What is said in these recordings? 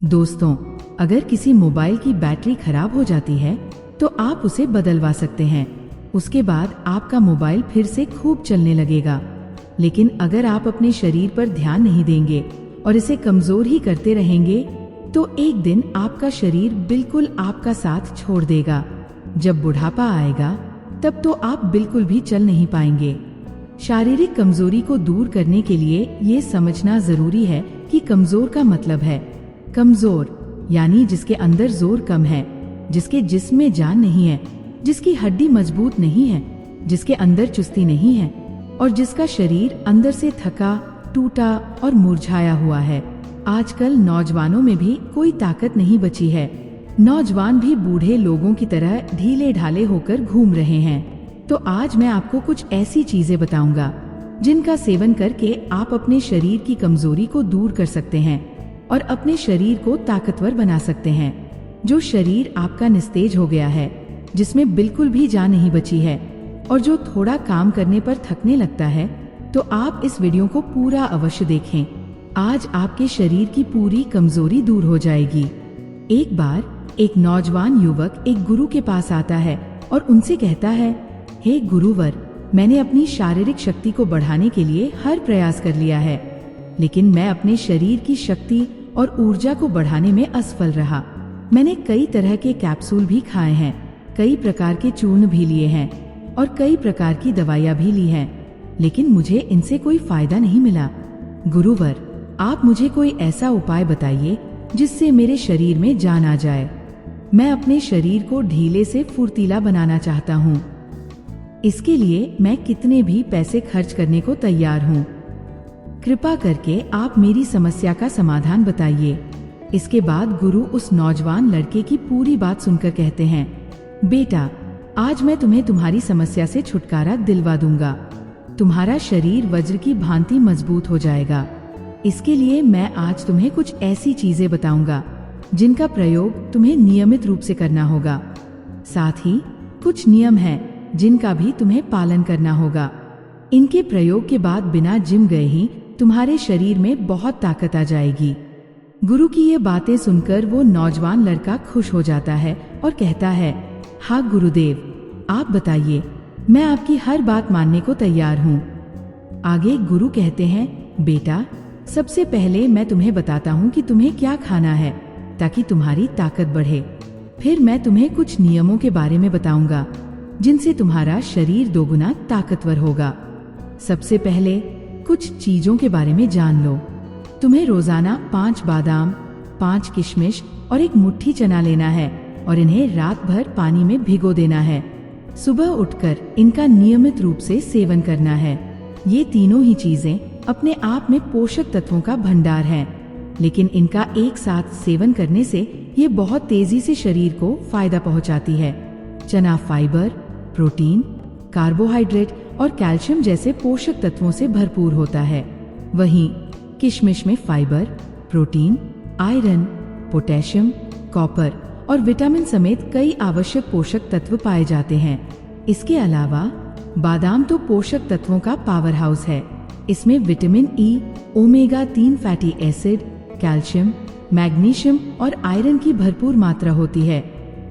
दोस्तों, अगर किसी मोबाइल की बैटरी खराब हो जाती है तो आप उसे बदलवा सकते हैं। उसके बाद आपका मोबाइल फिर से खूब चलने लगेगा। लेकिन अगर आप अपने शरीर पर ध्यान नहीं देंगे और इसे कमजोर ही करते रहेंगे तो एक दिन आपका शरीर बिल्कुल आपका साथ छोड़ देगा। जब बुढ़ापा आएगा तब तो आप बिल्कुल भी चल नहीं पाएंगे। शारीरिक कमजोरी को दूर करने के लिए ये समझना जरूरी है कि कमजोर का मतलब है कमजोर यानी जिसके अंदर जोर कम है, जिसके जिस्म में जान नहीं है, जिसकी हड्डी मजबूत नहीं है, जिसके अंदर चुस्ती नहीं है और जिसका शरीर अंदर से थका, टूटा और मुरझाया हुआ है। आजकल नौजवानों में भी कोई ताकत नहीं बची है। नौजवान भी बूढ़े लोगों की तरह ढीले ढाले होकर घूम रहे हैं। तो आज मैं आपको कुछ ऐसी चीजें बताऊंगा जिनका सेवन करके आप अपने शरीर की कमजोरी को दूर कर सकते हैं और अपने शरीर को ताकतवर बना सकते हैं। जो शरीर आपका निस्तेज हो गया है, जिसमें बिल्कुल भी जान नहीं बची है और जो थोड़ा काम करने पर थकने लगता है, तो आप इस वीडियो को पूरा अवश्य देखें। आज आपके शरीर की पूरी कमजोरी दूर हो जाएगी। एक बार एक नौजवान युवक एक गुरु के पास आता है और उनसे कहता है, हे गुरुवर, मैंने अपनी शारीरिक शक्ति को बढ़ाने के लिए हर प्रयास कर लिया है, लेकिन मैं अपने शरीर की शक्ति और ऊर्जा को बढ़ाने में असफल रहा। मैंने कई तरह के कैप्सूल भी खाए हैं, कई प्रकार के चूर्ण भी लिए हैं और कई प्रकार की दवाइयाँ भी ली हैं, लेकिन मुझे इनसे कोई फायदा नहीं मिला। गुरुवर, आप मुझे कोई ऐसा उपाय बताइए जिससे मेरे शरीर में जान आ जाए। मैं अपने शरीर को ढीले से फुर्तीला बनाना चाहता हूँ। इसके लिए मैं कितने भी पैसे खर्च करने को तैयार हूँ। कृपा करके आप मेरी समस्या का समाधान बताइए। इसके बाद गुरु उस नौजवान लड़के की पूरी बात सुनकर कहते हैं, बेटा, आज मैं तुम्हें तुम्हारी समस्या से छुटकारा दिलवा दूंगा। तुम्हारा शरीर वज्र की भांति मजबूत हो जाएगा। इसके लिए मैं आज तुम्हें कुछ ऐसी चीजें बताऊंगा जिनका प्रयोग तुम्हें नियमित रूप से करना होगा। साथ ही कुछ नियम हैं जिनका भी तुम्हें पालन करना होगा। इनके प्रयोग के बाद बिना जिम गए ही तुम्हारे शरीर में बहुत ताकत आ जाएगी। गुरु की ये बातें सुनकर वो नौजवान लड़का खुश हो जाता है और कहता है, हाँ गुरुदेव, आप बताइए, मैं आपकी हर बात मानने को तैयार हूँ। आगे गुरु कहते हैं, बेटा, सबसे पहले मैं तुम्हें बताता हूँ कि तुम्हें क्या खाना है ताकि तुम्हारी ताकत बढ़े। फिर मैं तुम्हें कुछ नियमों के बारे में बताऊंगा जिनसे तुम्हारा शरीर दोगुना ताकतवर होगा। सबसे पहले कुछ चीजों के बारे में जान लो। तुम्हें रोजाना 5 बादाम, 5 किशमिश और 1 मुट्ठी चना लेना है और इन्हें रात भर पानी में भिगो देना है। सुबह उठकर इनका नियमित रूप से सेवन करना है। ये तीनों ही चीजें अपने आप में पोषक तत्वों का भंडार हैं, लेकिन इनका एक साथ सेवन करने से ये बहुत तेजी से शरीर को फायदा पहुंचाती है। चना फाइबर, प्रोटीन, कार्बोहाइड्रेट और कैल्शियम जैसे पोषक तत्वों से भरपूर होता है। वहीं किशमिश में fibre, protein, iron, potassium, copper और विटामिन समेत कई आवश्यक पोषक तत्व पाए जाते हैं। इसके अलावा बादाम तो पोषक तत्वों का पावर हाउस है। इसमें vitamin E, omega 3 fatty acid, calcium, magnesium और आयरन की भरपूर मात्रा होती है।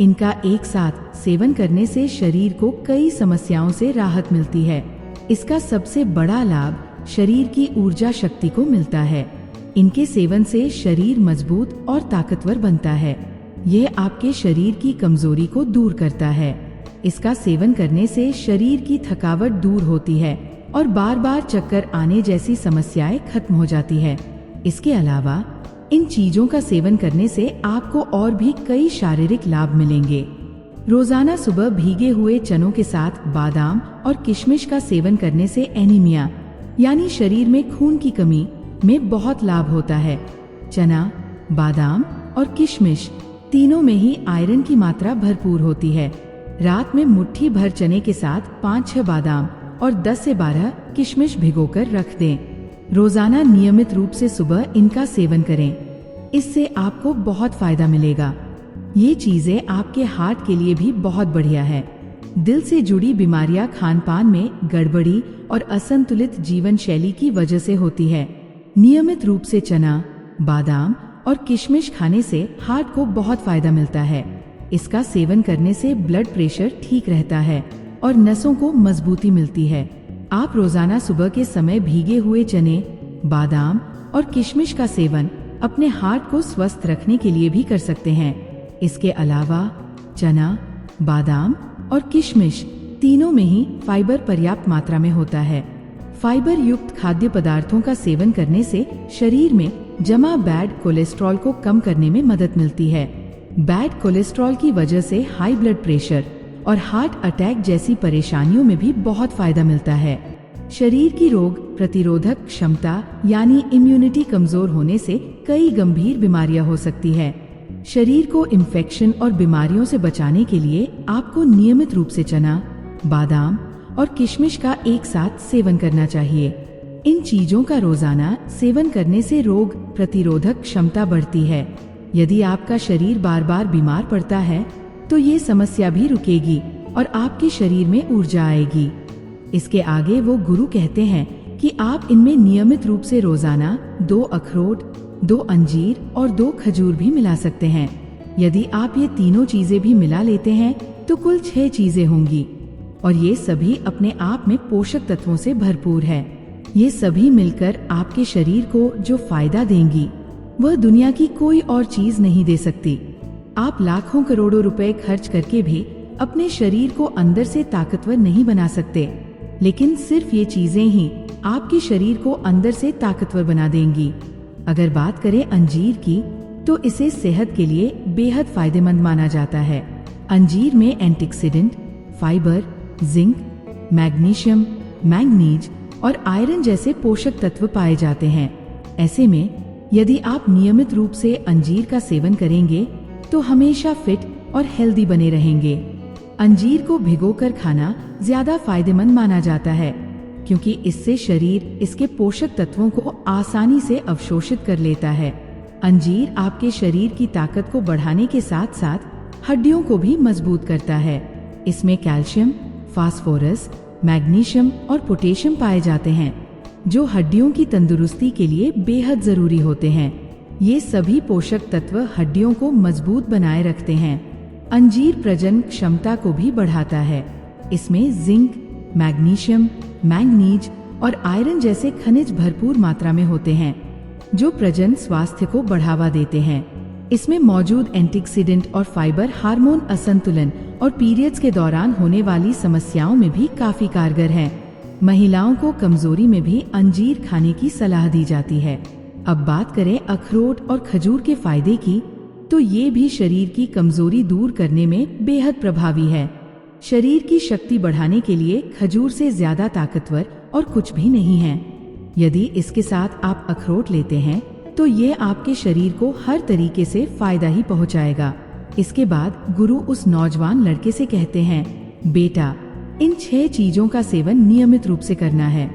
इनका एक साथ सेवन करने से शरीर को कई समस्याओं से राहत मिलती है। इसका सबसे बड़ा लाभ शरीर की ऊर्जा शक्ति को मिलता है। इनके सेवन से शरीर मजबूत और ताकतवर बनता है। यह आपके शरीर की कमजोरी को दूर करता है। इसका सेवन करने से शरीर की थकावट दूर होती है और बार बार चक्कर आने जैसी समस्याएं खत्म हो जाती है। इसके अलावा इन चीजों का सेवन करने से आपको और भी कई शारीरिक लाभ मिलेंगे। रोजाना सुबह भीगे हुए चनों के साथ बादाम और किशमिश का सेवन करने से एनीमिया यानी शरीर में खून की कमी में बहुत लाभ होता है। चना, बादाम और किशमिश तीनों में ही आयरन की मात्रा भरपूर होती है। रात में मुट्ठी भर चने के साथ 5-6 बादाम और 10 से 12 किशमिश भिगोकर रख दें। रोजाना नियमित रूप से सुबह इनका सेवन करें। इससे आपको बहुत फायदा मिलेगा। ये चीजें आपके हार्ट के लिए भी बहुत बढ़िया है। दिल से जुड़ी बीमारियां खान-पान में गड़बड़ी और असंतुलित जीवन शैली की वजह से होती है। नियमित रूप से चना, बादाम और किशमिश खाने से हार्ट को बहुत फायदा मिलता है। इसका सेवन करने से ब्लड प्रेशर ठीक रहता है और नसों को मजबूती मिलती है। आप रोजाना सुबह के समय भीगे हुए चने, बादाम और किशमिश का सेवन अपने हार्ट को स्वस्थ रखने के लिए भी कर सकते हैं। इसके अलावा चना, बादाम और किशमिश तीनों में ही फाइबर पर्याप्त मात्रा में होता है। फाइबर युक्त खाद्य पदार्थों का सेवन करने से शरीर में जमा बैड कोलेस्ट्रॉल को कम करने में मदद मिलती है। बैड कोलेस्ट्रॉल की वजह से हाई ब्लड प्रेशर और हार्ट अटैक जैसी परेशानियों में भी बहुत फायदा मिलता है। शरीर की रोग प्रतिरोधक क्षमता यानी इम्यूनिटी कमजोर होने से कई गंभीर बीमारियां हो सकती है। शरीर को इन्फेक्शन और बीमारियों से बचाने के लिए आपको नियमित रूप से चना, बादाम और किशमिश का एक साथ सेवन करना चाहिए। इन चीजों का रोजाना सेवन करने से रोग प्रतिरोधक क्षमता बढ़ती है। यदि आपका शरीर बार बार बीमार पड़ता है तो ये समस्या भी रुकेगी और आपके शरीर में ऊर्जा आएगी। इसके आगे वो गुरु कहते हैं कि आप इनमें नियमित रूप से रोजाना 2 अखरोट, 2 अंजीर और 2 खजूर भी मिला सकते हैं। यदि आप ये तीनों चीजें भी मिला लेते हैं तो कुल 6 चीजें होंगी और ये सभी अपने आप में पोषक तत्वों से भरपूर है। ये सभी मिलकर आपके शरीर को जो फायदा देंगी वह दुनिया की कोई और चीज नहीं दे सकती। आप लाखों करोड़ों रुपए खर्च करके भी अपने शरीर को अंदर से ताकतवर नहीं बना सकते, लेकिन सिर्फ ये चीजें ही आपके शरीर को अंदर से ताकतवर बना देंगी। अगर बात करें अंजीर की तो इसे सेहत के लिए बेहद फायदेमंद माना जाता है। अंजीर में antioxidant, fibre, zinc, magnesium, manganese और आयरन जैसे पोषक तत्व पाए जाते हैं। ऐसे में यदि आप नियमित रूप से अंजीर का सेवन करेंगे तो हमेशा फिट और हेल्दी बने रहेंगे। अंजीर को भिगोकर खाना ज्यादा फायदेमंद माना जाता है क्योंकि इससे शरीर इसके पोषक तत्वों को आसानी से अवशोषित कर लेता है। अंजीर आपके शरीर की ताकत को बढ़ाने के साथ साथ हड्डियों को भी मजबूत करता है। इसमें कैल्शियम, फास्फोरस, मैग्नीशियम और पोटेशियम पाए जाते हैं जो हड्डियों की तंदुरुस्ती के लिए बेहद जरूरी होते हैं। ये सभी पोषक तत्व हड्डियों को मजबूत बनाए रखते हैं। अंजीर प्रजनन क्षमता को भी बढ़ाता है। इसमें जिंक, मैग्नीशियम, मैंगनीज और आयरन जैसे खनिज भरपूर मात्रा में होते हैं जो प्रजनन स्वास्थ्य को बढ़ावा देते हैं। इसमें मौजूद एंटीऑक्सीडेंट और फाइबर हार्मोन असंतुलन और पीरियड्स के दौरान होने वाली समस्याओं में भी काफी कारगर है। महिलाओं को कमजोरी में भी अंजीर खाने की सलाह दी जाती है। अब बात करें अखरोट और खजूर के फायदे की तो ये भी शरीर की कमजोरी दूर करने में बेहद प्रभावी है। शरीर की शक्ति बढ़ाने के लिए खजूर से ज्यादा ताकतवर और कुछ भी नहीं है। यदि इसके साथ आप अखरोट लेते हैं तो ये आपके शरीर को हर तरीके से फायदा ही पहुंचाएगा। इसके बाद गुरु उस नौजवान लड़के से कहते हैं, बेटा इन 6 चीजों का सेवन नियमित रूप से करना है।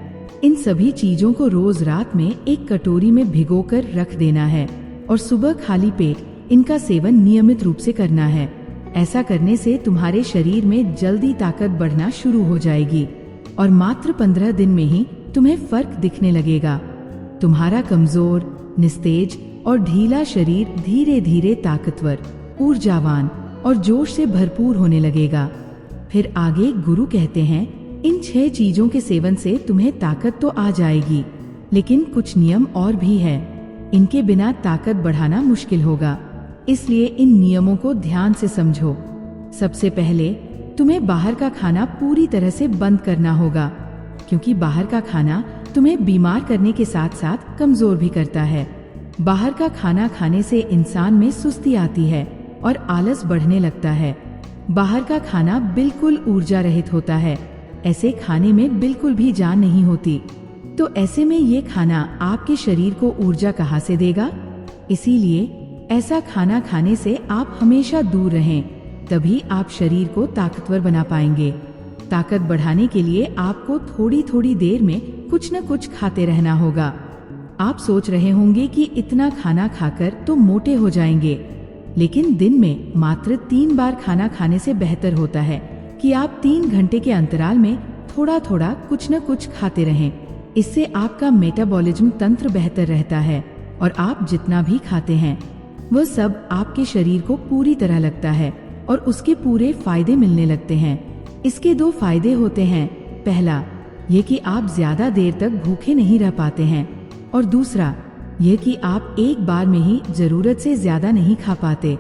इन सभी चीजों को रोज रात में एक कटोरी में भिगोकर रख देना है और सुबह खाली पेट इनका सेवन नियमित रूप से करना है। ऐसा करने से तुम्हारे शरीर में जल्दी ताकत बढ़ना शुरू हो जाएगी और मात्र 15 दिन में ही तुम्हें फर्क दिखने लगेगा। तुम्हारा कमजोर, निस्तेज और ढीला शरीर धीरे धीरे ताकतवर, ऊर्जावान और जोश से भरपूर होने लगेगा। फिर आगे गुरु कहते हैं, इन 6 चीजों के सेवन से तुम्हें ताकत तो आ जाएगी, लेकिन कुछ नियम और भी है। इनके बिना ताकत बढ़ाना मुश्किल होगा, इसलिए इन नियमों को ध्यान से समझो। सबसे पहले तुम्हें बाहर का खाना पूरी तरह से बंद करना होगा, क्योंकि बाहर का खाना तुम्हें बीमार करने के साथ साथ कमजोर भी करता है। बाहर का खाना खाने से इंसान में सुस्ती आती है और आलस बढ़ने लगता है। बाहर का खाना बिल्कुल ऊर्जा रहित होता है। ऐसे खाने में बिल्कुल भी जान नहीं होती। तो ऐसे में ये खाना आपके शरीर को ऊर्जा कहाँ से देगा? इसीलिए ऐसा खाना खाने से आप हमेशा दूर रहें, तभी आप शरीर को ताकतवर बना पाएंगे। ताकत बढ़ाने के लिए आपको थोड़ी थोड़ी देर में कुछ न कुछ खाते रहना होगा। आप सोच रहे होंगे कि इतना खाना खाकर तो मोटे हो जाएंगे, लेकिन दिन में मात्र 3 बार खाना खाने से बेहतर होता है कि आप 3 घंटे के अंतराल में थोड़ा थोड़ा कुछ न कुछ खाते रहें। इससे आपका मेटाबॉलिज्म तंत्र बेहतर रहता है और आप जितना भी खाते हैं वह सब आपके शरीर को पूरी तरह लगता है और उसके पूरे फायदे मिलने लगते हैं। इसके 2 फायदे होते हैं। पहला ये कि आप ज्यादा देर तक भूखे नहीं रह पाते हैं और दूसरा यह कि आप एक बार में ही जरूरत से ज्यादा नहीं खा पाते।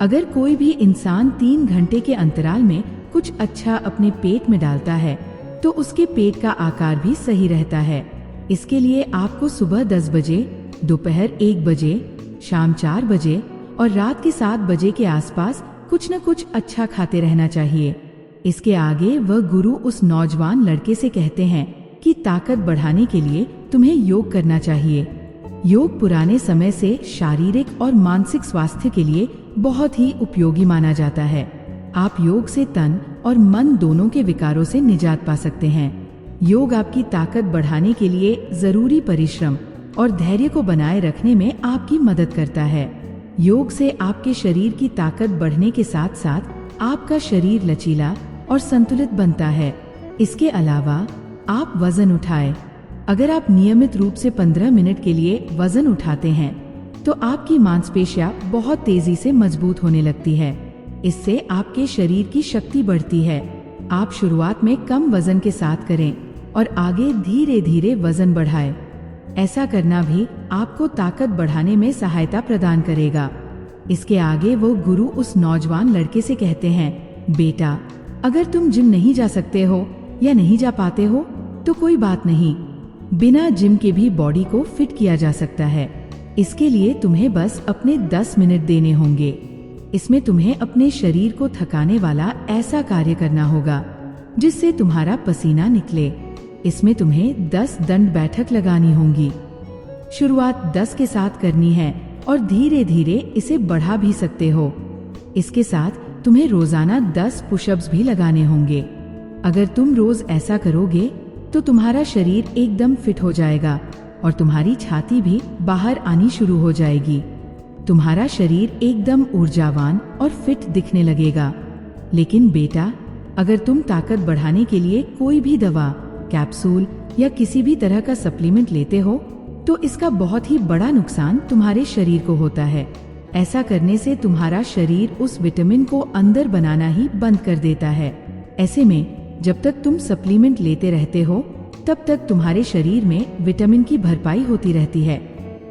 अगर कोई भी इंसान 3 घंटे के अंतराल में कुछ अच्छा अपने पेट में डालता है तो उसके पेट का आकार भी सही रहता है। इसके लिए आपको सुबह 10 बजे, दोपहर 1 बजे, शाम 4 बजे और रात के 7 बजे के आसपास कुछ न कुछ अच्छा खाते रहना चाहिए। इसके आगे वह गुरु उस नौजवान लड़के से कहते हैं कि ताकत बढ़ाने के लिए तुम्हें योग करना चाहिए। योग पुराने समय से शारीरिक और मानसिक स्वास्थ्य के लिए बहुत ही उपयोगी माना जाता है। आप योग से तन और मन दोनों के विकारों से निजात पा सकते हैं। योग आपकी ताकत बढ़ाने के लिए जरूरी परिश्रम और धैर्य को बनाए रखने में आपकी मदद करता है। योग से आपके शरीर की ताकत बढ़ने के साथ साथ आपका शरीर लचीला और संतुलित बनता है। इसके अलावा आप वजन उठाएं। अगर आप नियमित रूप से 15 मिनट के लिए वजन उठाते हैं तो आपकी मांसपेशियां बहुत तेजी से मजबूत होने लगती है। इससे आपके शरीर की शक्ति बढ़ती है। आप शुरुआत में कम वजन के साथ करें और आगे धीरे धीरे वजन बढ़ाएं। ऐसा करना भी आपको ताकत बढ़ाने में सहायता प्रदान करेगा। इसके आगे वो गुरु उस नौजवान लड़के से कहते हैं, बेटा अगर तुम जिम नहीं जा सकते हो या नहीं जा पाते हो तो कोई बात नहीं, बिना जिम के भी बॉडी को फिट किया जा सकता है। इसके लिए तुम्हें बस अपने 10 मिनट देने होंगे। इसमें तुम्हें अपने शरीर को थकाने वाला ऐसा कार्य करना होगा जिससे तुम्हारा पसीना निकले। इसमें तुम्हें 10 दंड बैठक लगानी होंगी। शुरुआत 10 के साथ करनी है और धीरे धीरे इसे बढ़ा भी सकते हो। इसके साथ तुम्हें रोजाना 10 पुशअप्स भी लगाने होंगे। अगर तुम रोज ऐसा करोगे तो तुम्हारा शरीर एकदम फिट हो जाएगा और तुम्हारी छाती भी बाहर आनी शुरू हो जाएगी। तुम्हारा शरीर एकदम ऊर्जावान और फिट दिखने लगेगा। लेकिन बेटा अगर तुम ताकत बढ़ाने के लिए कोई भी दवा, कैप्सूल या किसी भी तरह का सप्लीमेंट लेते हो तो इसका बहुत ही बड़ा नुकसान तुम्हारे शरीर को होता है। ऐसा करने से तुम्हारा शरीर उस विटामिन को अंदर बनाना ही बंद कर देता है। ऐसे में जब तक तुम सप्लीमेंट लेते रहते हो तब तक तुम्हारे शरीर में विटामिन की भरपाई होती रहती है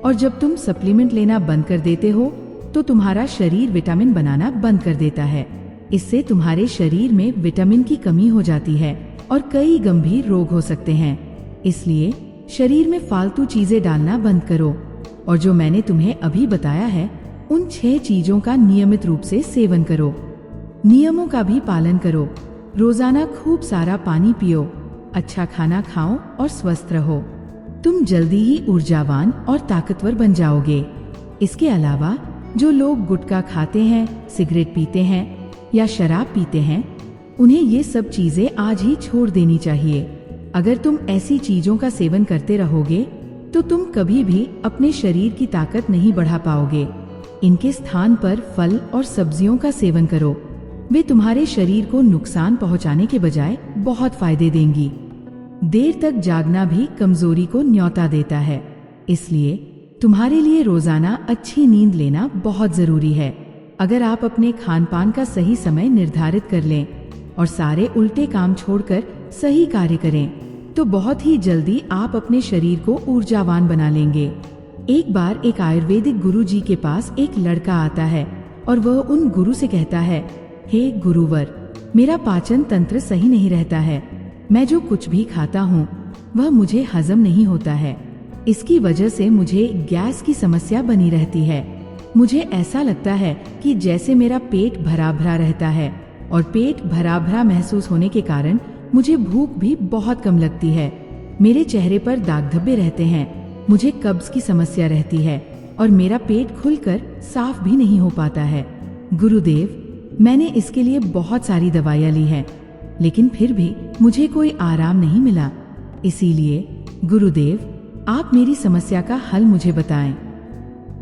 और जब तुम सप्लीमेंट लेना बंद कर देते हो तो तुम्हारा शरीर विटामिन बनाना बंद कर देता है। इससे तुम्हारे शरीर में विटामिन की कमी हो जाती है और कई गंभीर रोग हो सकते हैं। इसलिए शरीर में फालतू चीजें डालना बंद करो और जो मैंने तुम्हें अभी बताया है उन 6 चीजों का नियमित रूप से सेवन करो। नियमों का भी पालन करो। रोजाना खूब सारा पानी पियो, अच्छा खाना खाओ और स्वस्थ रहो। तुम जल्दी ही ऊर्जावान और ताकतवर बन जाओगे। इसके अलावा जो लोग गुटखा खाते हैं, सिगरेट पीते हैं या शराब पीते हैं उन्हें ये सब चीजें आज ही छोड़ देनी चाहिए। अगर तुम ऐसी चीजों का सेवन करते रहोगे तो तुम कभी भी अपने शरीर की ताकत नहीं बढ़ा पाओगे। इनके स्थान पर फल और सब्जियों का सेवन करो। वे तुम्हारे शरीर को नुकसान पहुंचाने के बजाय बहुत फायदे देंगी। देर तक जागना भी कमजोरी को न्योता देता है, इसलिए तुम्हारे लिए रोजाना अच्छी नींद लेना बहुत जरूरी है। अगर आप अपने खान पान का सही समय निर्धारित कर लें और सारे उल्टे काम छोड़कर सही कार्य करें तो बहुत ही जल्दी आप अपने शरीर को ऊर्जावान बना लेंगे। एक बार एक आयुर्वेदिक गुरु जी के पास एक लड़का आता है और वह उन गुरु से कहता है, हे गुरुवर, मेरा पाचन तंत्र सही नहीं रहता है। मैं जो कुछ भी खाता हूँ वह मुझे हजम नहीं होता है। इसकी वजह से मुझे गैस की समस्या बनी रहती है। मुझे ऐसा लगता है कि जैसे मेरा पेट भरा भरा रहता है और पेट भरा भरा महसूस होने के कारण मुझे भूख भी बहुत कम लगती है। मेरे चेहरे पर दाग धब्बे रहते हैं। मुझे कब्ज की समस्या रहती है और मेरा पेट खुलकर साफ भी नहीं हो पाता है। गुरुदेव, मैंने इसके लिए बहुत सारी दवाइयाँ ली हैं, लेकिन फिर भी मुझे कोई आराम नहीं मिला। इसीलिए गुरुदेव, आप मेरी समस्या का हल मुझे बताएं।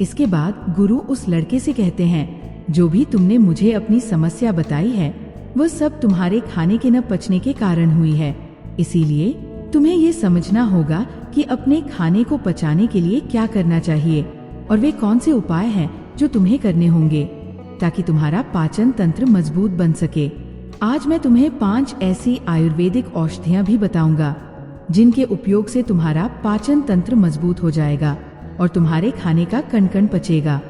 इसके बाद गुरु उस लड़के से कहते हैं, जो भी तुमने मुझे अपनी समस्या बताई है वह सब तुम्हारे खाने के न पचने के कारण हुई है। इसीलिए तुम्हें ये समझना होगा कि अपने खाने को पचाने के लिए क्या करना चाहिए और वे कौन से उपाय हैं जो तुम्हें करने होंगे ताकि तुम्हारा पाचन तंत्र मजबूत बन सके। आज मैं तुम्हें 5 ऐसी आयुर्वेदिक औषधियां भी बताऊंगा जिनके उपयोग से तुम्हारा पाचन तंत्र मजबूत हो जाएगा और तुम्हारे खाने का कण कण पचेगा।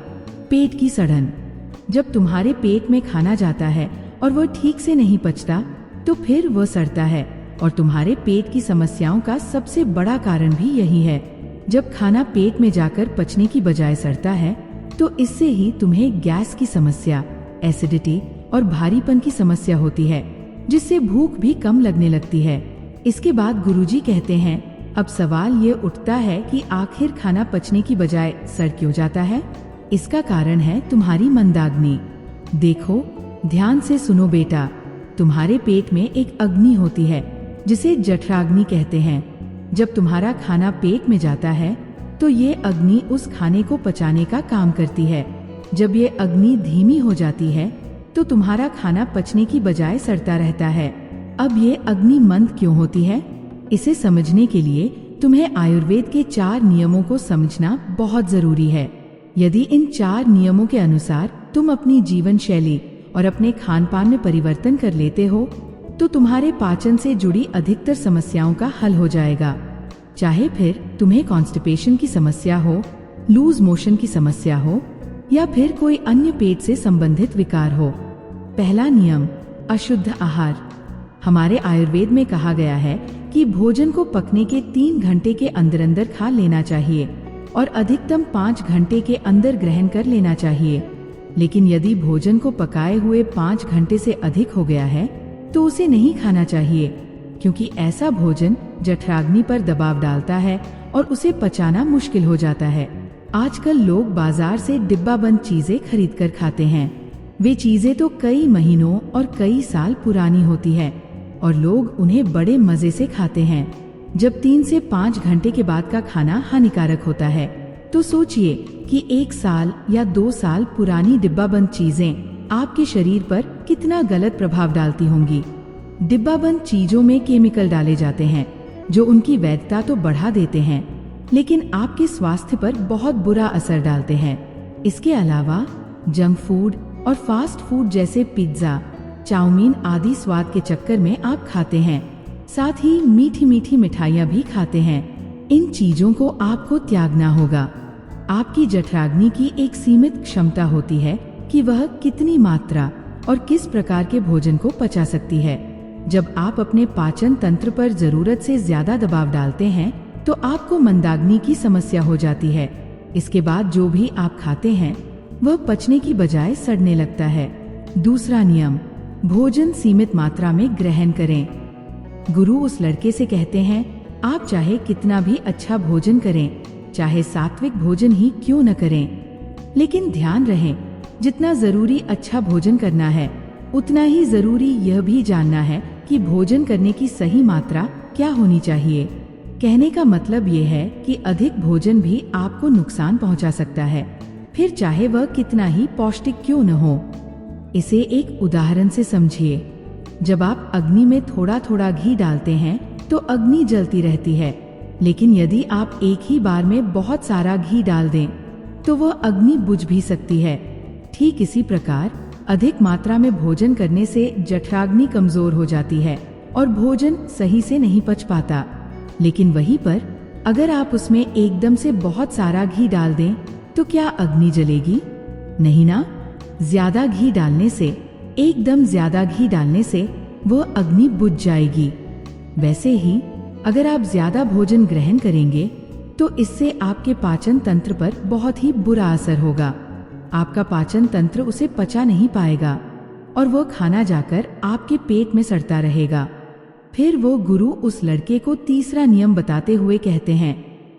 पेट की सड़न। जब तुम्हारे पेट में खाना जाता है और वह ठीक से नहीं पचता तो फिर वह सड़ता है और तुम्हारे पेट की समस्याओं का सबसे बड़ा कारण भी यही है। जब खाना पेट में जाकर पचने की बजाय सड़ता है तो इससे ही तुम्हें गैस की समस्या, एसिडिटी और भारीपन की समस्या होती है, जिससे भूख भी कम लगने लगती है। इसके बाद गुरुजी कहते हैं, अब सवाल ये उठता है कि आखिर खाना पचने की बजाय सड़ क्यों जाता है। इसका कारण है तुम्हारी मंदाग्नि। देखो, ध्यान से सुनो बेटा, तुम्हारे पेट में एक अग्नि होती है जिसे जठराग्नि कहते हैं। जब तुम्हारा खाना पेट में जाता है तो ये अग्नि उस खाने को पचाने का काम करती है। जब ये अग्नि धीमी हो जाती है तो तुम्हारा खाना पचने की बजाय सड़ता रहता है। अब ये अग्नि मंद क्यों होती है, इसे समझने के लिए तुम्हें आयुर्वेद के 4 नियमों को समझना बहुत जरूरी है। यदि इन 4 नियमों के अनुसार तुम अपनी जीवन शैली और अपने खान पान में परिवर्तन कर लेते हो तो तुम्हारे पाचन से जुड़ी अधिकतर समस्याओं का हल हो जाएगा। चाहे फिर तुम्हें कॉन्स्टिपेशन की समस्या हो, लूज मोशन की समस्या हो या फिर कोई अन्य पेट से संबंधित विकार हो। पहला नियम, अशुद्ध आहार। हमारे आयुर्वेद में कहा गया है कि भोजन को पकने के 3 घंटे के अंदर अंदर खा लेना चाहिए और अधिकतम 5 घंटे के अंदर ग्रहण कर लेना चाहिए। लेकिन यदि भोजन को पकाए हुए 5 घंटे से अधिक हो गया है तो उसे नहीं खाना चाहिए, क्योंकि ऐसा भोजन जठराग्नि पर दबाव डालता है और उसे पचाना मुश्किल हो जाता है। आजकल लोग बाजार से डिब्बाबंद चीजें खरीद कर खाते हैं। वे चीजें तो कई महीनों और कई साल पुरानी होती है और लोग उन्हें बड़े मजे से खाते हैं। जब 3 से 5 घंटे के बाद का खाना हानिकारक होता है तो सोचिए कि 1 साल या 2 साल पुरानी डिब्बाबंद चीजें आपके शरीर पर कितना गलत प्रभाव डालती होंगी। डिब्बाबंद चीजों में केमिकल डाले जाते हैं जो उनकी वैधता तो बढ़ा देते हैं, लेकिन आपके स्वास्थ्य पर बहुत बुरा असर डालते हैं। इसके अलावा जंक फूड और फास्ट फूड जैसे पिज्जा, चाउमीन आदि स्वाद के चक्कर में आप खाते हैं। साथ ही मीठी मीठी मिठाइयाँ भी खाते हैं। इन चीजों को आपको त्यागना होगा। आपकी जठराग्नि की एक सीमित क्षमता होती है कि वह कितनी मात्रा और किस प्रकार के भोजन को पचा सकती है। जब आप अपने पाचन तंत्र पर जरूरत से ज्यादा दबाव डालते हैं तो आपको मंदाग्नि की समस्या हो जाती है। इसके बाद जो भी आप खाते हैं वह पचने की बजाय सड़ने लगता है। दूसरा नियम, भोजन सीमित मात्रा में ग्रहण करें। गुरु उस लड़के से कहते हैं, आप चाहे कितना भी अच्छा भोजन करें, चाहे सात्विक भोजन ही क्यों न करें, लेकिन ध्यान रहे जितना जरूरी अच्छा भोजन करना है उतना ही जरूरी यह भी जानना है कि भोजन करने की सही मात्रा क्या होनी चाहिए। कहने का मतलब ये है कि अधिक भोजन भी आपको नुकसान पहुंचा सकता है, फिर चाहे वह कितना ही पौष्टिक क्यों न हो। इसे एक उदाहरण से समझिए। जब आप अग्नि में थोड़ा थोड़ा घी डालते हैं तो अग्नि जलती रहती है, लेकिन यदि आप एक ही बार में बहुत सारा घी डाल दें तो वह अग्नि बुझ भी सकती है। ठीक इसी प्रकार अधिक मात्रा में भोजन करने से जठराग्नि कमजोर हो जाती है और भोजन सही से नहीं पच पाता। लेकिन वहीं पर अगर आप उसमें एकदम से बहुत सारा घी डाल दें तो क्या अग्नि जलेगी? नहीं ना। ज्यादा घी डालने से, एकदम ज्यादा घी डालने से वह अग्नि बुझ जाएगी। वैसे ही अगर आप ज्यादा भोजन ग्रहण करेंगे तो इससे आपके पाचन तंत्र पर बहुत ही बुरा असर होगा। आपका पाचन तंत्र उसे पचा नहीं पाएगा और वो खाना जाकर आपके पेट में सड़ता रहेगा। फिर वो गुरु उस लड़के को तीसरा नियम बताते हुए कहते हैं,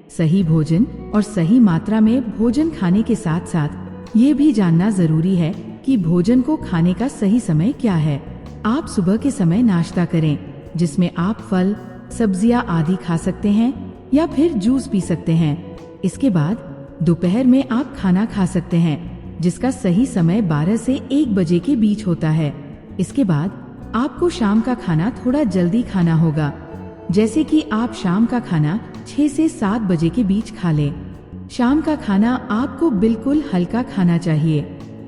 सही भोजन और सही मात्रा में भोजन खाने के साथ साथ ये भी जानना जरूरी है कि भोजन को खाने का सही समय क्या है। आप सुबह के समय नाश्ता करें जिसमें आप फल, सब्जियां आदि खा सकते हैं या फिर जूस पी सकते हैं। इसके बाद दोपहर में आप खाना खा सकते हैं जिसका सही समय 12 से 1 बजे के बीच होता है। इसके बाद आपको शाम का खाना थोड़ा जल्दी खाना होगा, जैसे कि आप शाम का खाना 6 से 7 बजे के बीच खा लें। शाम का खाना आपको बिल्कुल हल्का खाना चाहिए,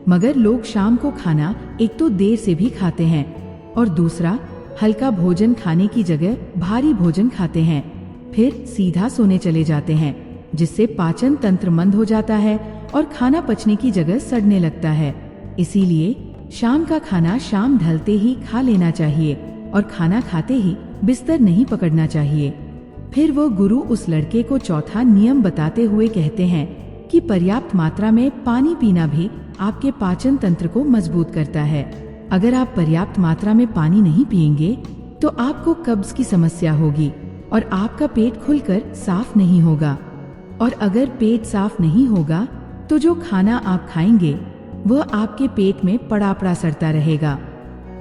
मगर लोग शाम को खाना एक तो देर से भी खाते हैं और दूसरा हल्का भोजन खाने की जगह भारी भोजन खाते हैं, फिर सीधा सोने चले जाते हैं, जिससे पाचन तंत्र मंद हो जाता है और खाना पचने की जगह सड़ने लगता है। इसीलिए शाम का खाना शाम ढलते ही खा लेना चाहिए और खाना खाते ही बिस्तर नहीं पकड़ना चाहिए। फिर वो गुरु उस लड़के को चौथा नियम बताते हुए कहते हैं कि पर्याप्त मात्रा में पानी पीना भी आपके पाचन तंत्र को मजबूत करता है। अगर आप पर्याप्त मात्रा में पानी नहीं पिएंगे तो आपको कब्ज की समस्या होगी और आपका पेट खुलकर साफ नहीं होगा, और अगर पेट साफ नहीं होगा तो जो खाना आप खाएंगे वह आपके पेट में पड़ा पड़ा सड़ता रहेगा।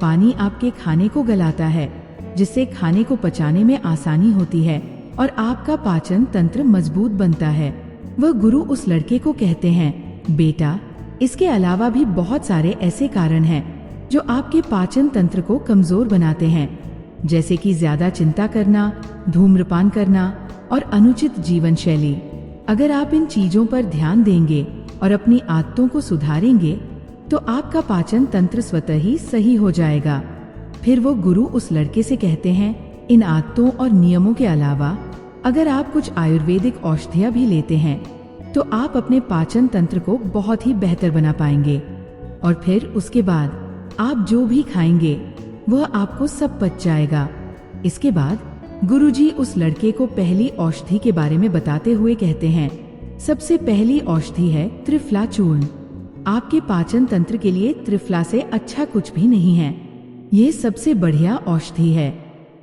पानी आपके खाने को गलाता है, जिससे खाने को पचाने में आसानी होती है और आपका पाचन तंत्र मजबूत बनता है। वह गुरु उस लड़के को कहते हैं, बेटा, इसके अलावा भी बहुत सारे ऐसे कारण हैं जो आपके पाचन तंत्र को कमजोर बनाते हैं, जैसे कि ज्यादा चिंता करना, धूम्रपान करना और अनुचित जीवन शैली। अगर आप इन चीजों पर ध्यान देंगे और अपनी आदतों को सुधारेंगे तो आपका पाचन तंत्र स्वतः ही सही हो जाएगा। फिर वो गुरु उस लड़के से कहते हैं, इन आदतों और नियमों के अलावा अगर आप कुछ आयुर्वेदिक औषधियाँ भी लेते हैं तो आप अपने पाचन तंत्र को बहुत ही बेहतर बना पाएंगे, और फिर उसके बाद आप जो भी खाएंगे वह आपको सब पच जाएगा। इसके बाद गुरुजी उस लड़के को पहली औषधि के बारे में बताते हुए कहते हैं, सबसे पहली औषधि है त्रिफला चूर्ण। आपके पाचन तंत्र के लिए त्रिफला से अच्छा कुछ भी नहीं है। ये सबसे बढ़िया औषधि है।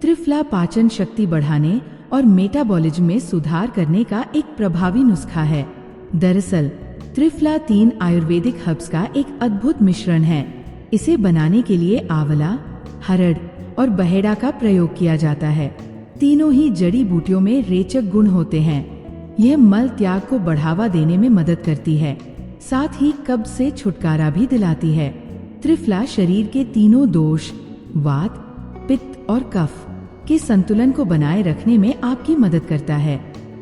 त्रिफला पाचन शक्ति बढ़ाने और मेटाबॉलिज्म में सुधार करने का एक प्रभावी नुस्खा है। दरअसल त्रिफला 3 आयुर्वेदिक हर्ब्स का एक अद्भुत मिश्रण है। इसे बनाने के लिए आंवला, हरड़ और बहेड़ा का प्रयोग किया जाता है। तीनों ही जड़ी बूटियों में रेचक गुण होते हैं। यह मल त्याग को बढ़ावा देने में मदद करती है, साथ ही कब्ज से छुटकारा भी दिलाती है। त्रिफला शरीर के तीनों दोष, वात, पित्त और कफ के संतुलन को बनाए रखने में आपकी मदद करता है।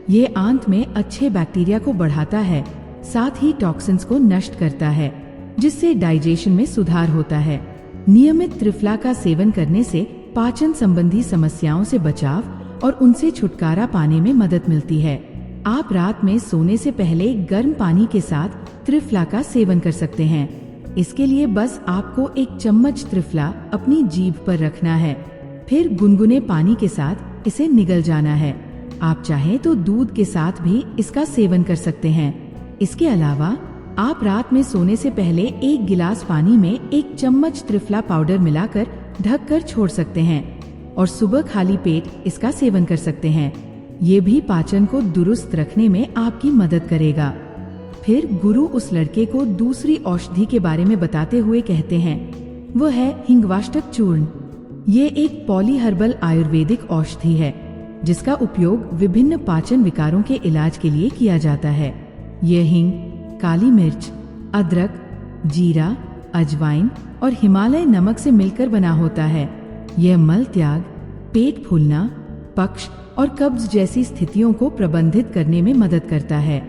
ये आंत में अच्छे बैक्टीरिया को बढ़ाता है, साथ ही टॉक्सिन्स को नष्ट करता है, जिससे डाइजेशन में सुधार होता है। नियमित त्रिफला का सेवन करने से पाचन संबंधी समस्याओं से बचाव और उनसे छुटकारा पाने में मदद मिलती है। आप रात में सोने से पहले गर्म पानी के साथ त्रिफला का सेवन कर सकते हैं। इसके लिए बस आपको 1 चम्मच त्रिफला अपनी जीभ पर रखना है, फिर गुनगुने पानी के साथ इसे निगल जाना है। आप चाहें तो दूध के साथ भी इसका सेवन कर सकते हैं। इसके अलावा आप रात में सोने से पहले 1 गिलास पानी में 1 चम्मच त्रिफला पाउडर मिलाकर ढककर छोड़ सकते हैं और सुबह खाली पेट इसका सेवन कर सकते हैं। ये भी पाचन को दुरुस्त रखने में आपकी मदद करेगा। फिर गुरु उस लड़के को दूसरी औषधि के बारे में बताते हुए कहते हैं, वह है हिंगवाष्टक चूर्ण। ये एक पॉलीहर्बल आयुर्वेदिक औषधि है जिसका उपयोग विभिन्न पाचन विकारों के इलाज के लिए किया जाता है। यह हिंग, काली मिर्च, अदरक, जीरा, अजवाइन और हिमालय नमक से मिलकर बना होता है। यह मल त्याग, पेट फूलना, पक्ष और कब्ज जैसी स्थितियों को प्रबंधित करने में मदद करता है।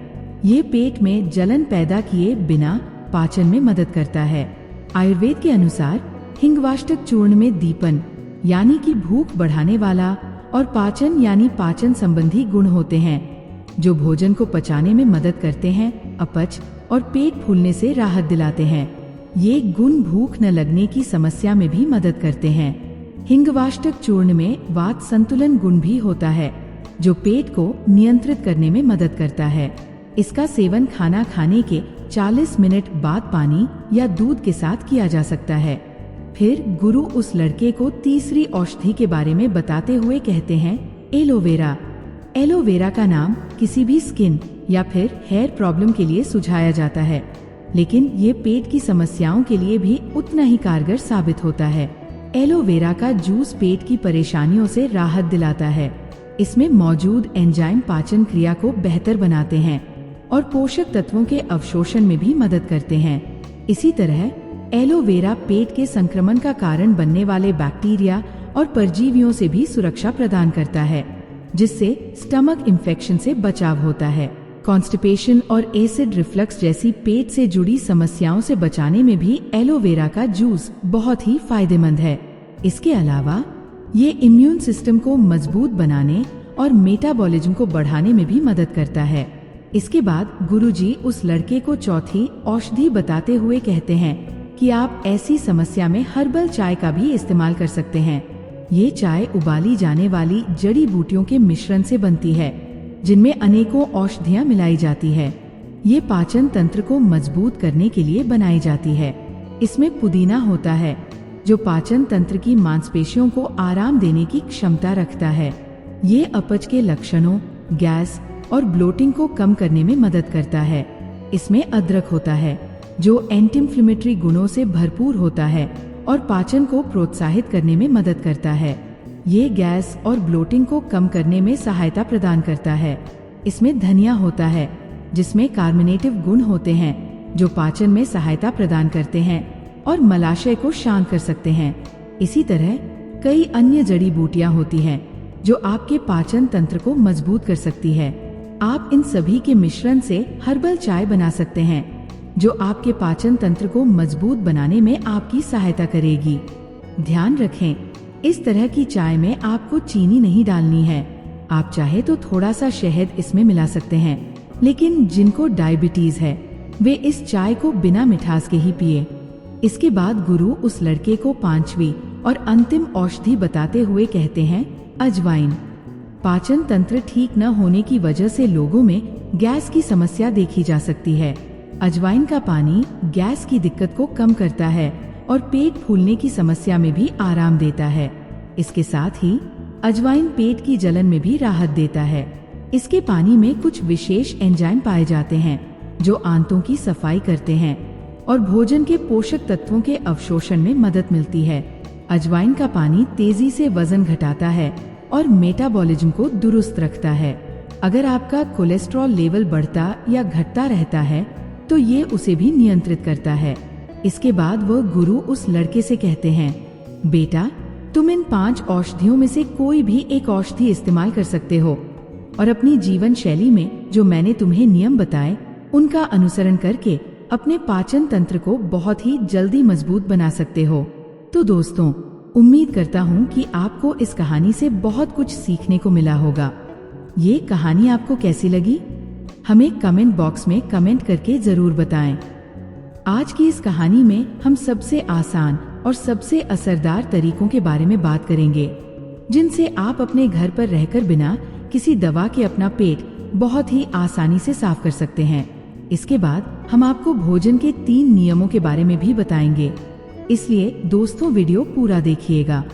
ये पेट में जलन पैदा किए बिना पाचन में मदद करता है। आयुर्वेद के अनुसार हिंगवाष्टक चूर्ण में दीपन यानी कि भूख बढ़ाने वाला और पाचन यानी पाचन संबंधी गुण होते हैं, जो भोजन को पचाने में मदद करते हैं, अपच और पेट फूलने से राहत दिलाते हैं। ये गुण भूख न लगने की समस्या में भी मदद करते हैं। हिंगवाष्टक चूर्ण में वात संतुलन गुण भी होता है, जो पेट को नियंत्रित करने में मदद करता है। इसका सेवन खाना खाने के 40 मिनट बाद पानी या दूध के साथ किया जा सकता है। फिर गुरु उस लड़के को तीसरी औषधि के बारे में बताते हुए कहते हैं, एलोवेरा। एलोवेरा का नाम किसी भी स्किन या फिर हेयर प्रॉब्लम के लिए सुझाया जाता है, लेकिन ये पेट की समस्याओं के लिए भी उतना ही कारगर साबित होता है। एलोवेरा का जूस पेट की परेशानियों से राहत दिलाता है। इसमें मौजूद एंजाइम पाचन क्रिया को बेहतर बनाते हैं और पोषक तत्वों के अवशोषण में भी मदद करते हैं। इसी तरह एलोवेरा पेट के संक्रमण का कारण बनने वाले बैक्टीरिया और परजीवियों से भी सुरक्षा प्रदान करता है, जिससे स्टमक इन्फेक्शन से बचाव होता है। कॉन्स्टिपेशन और एसिड रिफ्लक्स जैसी पेट से जुड़ी समस्याओं से बचाने में भी एलोवेरा का जूस बहुत ही फायदेमंद है। इसके अलावा ये इम्यून सिस्टम को मजबूत बनाने और मेटाबॉलिज्म को बढ़ाने में भी मदद करता है। इसके बाद गुरुजी उस लड़के को चौथी औषधि बताते हुए कहते हैं कि आप ऐसी समस्या में हर्बल चाय का भी इस्तेमाल कर सकते हैं। ये चाय उबाली जाने वाली जड़ी बूटियों के मिश्रण से बनती है, जिनमें अनेकों औषधियां मिलाई जाती है। ये पाचन तंत्र को मजबूत करने के लिए बनाई जाती है। इसमें पुदीना होता है, जो पाचन तंत्र की मांसपेशियों को आराम देने की क्षमता रखता है। ये अपच के लक्षणों, गैस और ब्लोटिंग को कम करने में मदद करता है। इसमें अदरक होता है, जो एंटी इंफ्लेमेटरी गुणों से भरपूर होता है और पाचन को प्रोत्साहित करने में मदद करता है। ये गैस और ब्लोटिंग को कम करने में सहायता प्रदान करता है। इसमें धनिया होता है, जिसमें कार्बोनेटिव गुण होते हैं, जो पाचन में सहायता प्रदान करते हैं और मलाशय को शांत कर सकते हैं। इसी तरह कई अन्य जड़ी बूटियां होती हैं, जो आपके पाचन तंत्र को मजबूत कर सकती है। आप इन सभी के मिश्रण से हर्बल चाय बना सकते हैं, जो आपके पाचन तंत्र को मजबूत बनाने में आपकी सहायता करेगी। ध्यान रखें, इस तरह की चाय में आपको चीनी नहीं डालनी है। आप चाहे तो थोड़ा सा शहद इसमें मिला सकते हैं, लेकिन जिनको डायबिटीज है वे इस चाय को बिना मिठास के ही पिए। इसके बाद गुरु उस लड़के को पांचवी और अंतिम औषधि बताते हुए कहते हैं, अजवाइन। पाचन तंत्र ठीक न होने की वजह से लोगों में गैस की समस्या देखी जा सकती है। अजवाइन का पानी गैस की दिक्कत को कम करता है और पेट फूलने की समस्या में भी आराम देता है। इसके साथ ही अजवाइन पेट की जलन में भी राहत देता है। इसके पानी में कुछ विशेष एंजाइम पाए जाते हैं, जो आंतों की सफाई करते हैं और भोजन के पोषक तत्वों के अवशोषण में मदद मिलती है। अजवाइन का पानी तेजी से वजन घटाता है और मेटाबॉलिज्म को दुरुस्त रखता है। अगर आपका कोलेस्ट्रॉल लेवल बढ़ता या घटता रहता है, तो ये उसे भी नियंत्रित करता है। इसके बाद वह गुरु उस लड़के से कहते हैं, बेटा, तुम इन 5 औषधियों में से कोई भी एक औषधि इस्तेमाल कर सकते हो और अपनी जीवन शैली में जो मैंने तुम्हें नियम बताए उनका अनुसरण करके अपने पाचन तंत्र को बहुत ही जल्दी मजबूत बना सकते हो। तो दोस्तों, उम्मीद करता हूँ कि आपको इस कहानी से बहुत कुछ सीखने को मिला होगा। ये कहानी आपको कैसी लगी? हमें कमेंट बॉक्स में कमेंट करके जरूर बताएं। आज की इस कहानी में हम सबसे आसान और सबसे असरदार तरीकों के बारे में बात करेंगे, जिनसे आप अपने घर पर रहकर बिना किसी दवा के अपना पेट बहुत ही आसानी से साफ कर सकते हैं। इसके बाद हम आपको भोजन के 3 नियमों के बारे में भी बताएंगे, इसलिए दोस्तों वीडियो पूरा देखिएगा।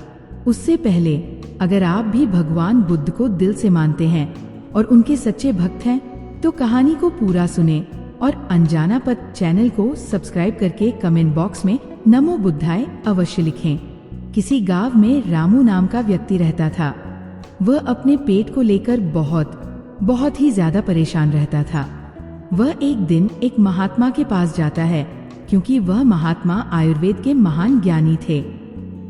उससे पहले अगर आप भी भगवान बुद्ध को दिल से मानते हैं और उनके सच्चे भक्त हैं, तो कहानी को पूरा सुने और अनजाना पथ चैनल को सब्सक्राइब करके कमेंट बॉक्स में नमो बुद्धाय अवश्य लिखें। किसी गांव में रामू नाम का व्यक्ति रहता था। वह अपने पेट को लेकर बहुत ही ज्यादा परेशान रहता था। वह एक दिन एक महात्मा के पास जाता है, क्योंकि वह महात्मा आयुर्वेद के महान ज्ञानी थे।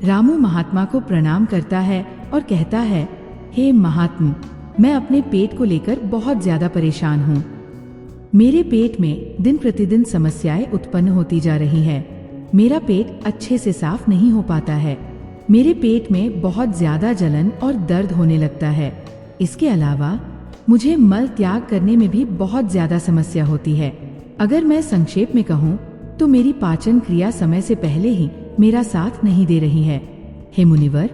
रामू महात्मा को प्रणाम करता है और कहता है, हे महात्मा, मैं अपने पेट को लेकर बहुत ज्यादा परेशान हूँ। मेरे पेट में दिन प्रतिदिन समस्याएं उत्पन्न होती जा रही है। मेरा पेट अच्छे से साफ नहीं हो पाता है। मेरे पेट में बहुत ज्यादा जलन और दर्द होने लगता है। इसके अलावा मुझे मल त्याग करने में भी बहुत ज्यादा समस्या होती है। अगर मैं संक्षेप में कहूँ तो मेरी पाचन क्रिया समय से पहले ही मेरा साथ नहीं दे रही है। हे मुनिवर,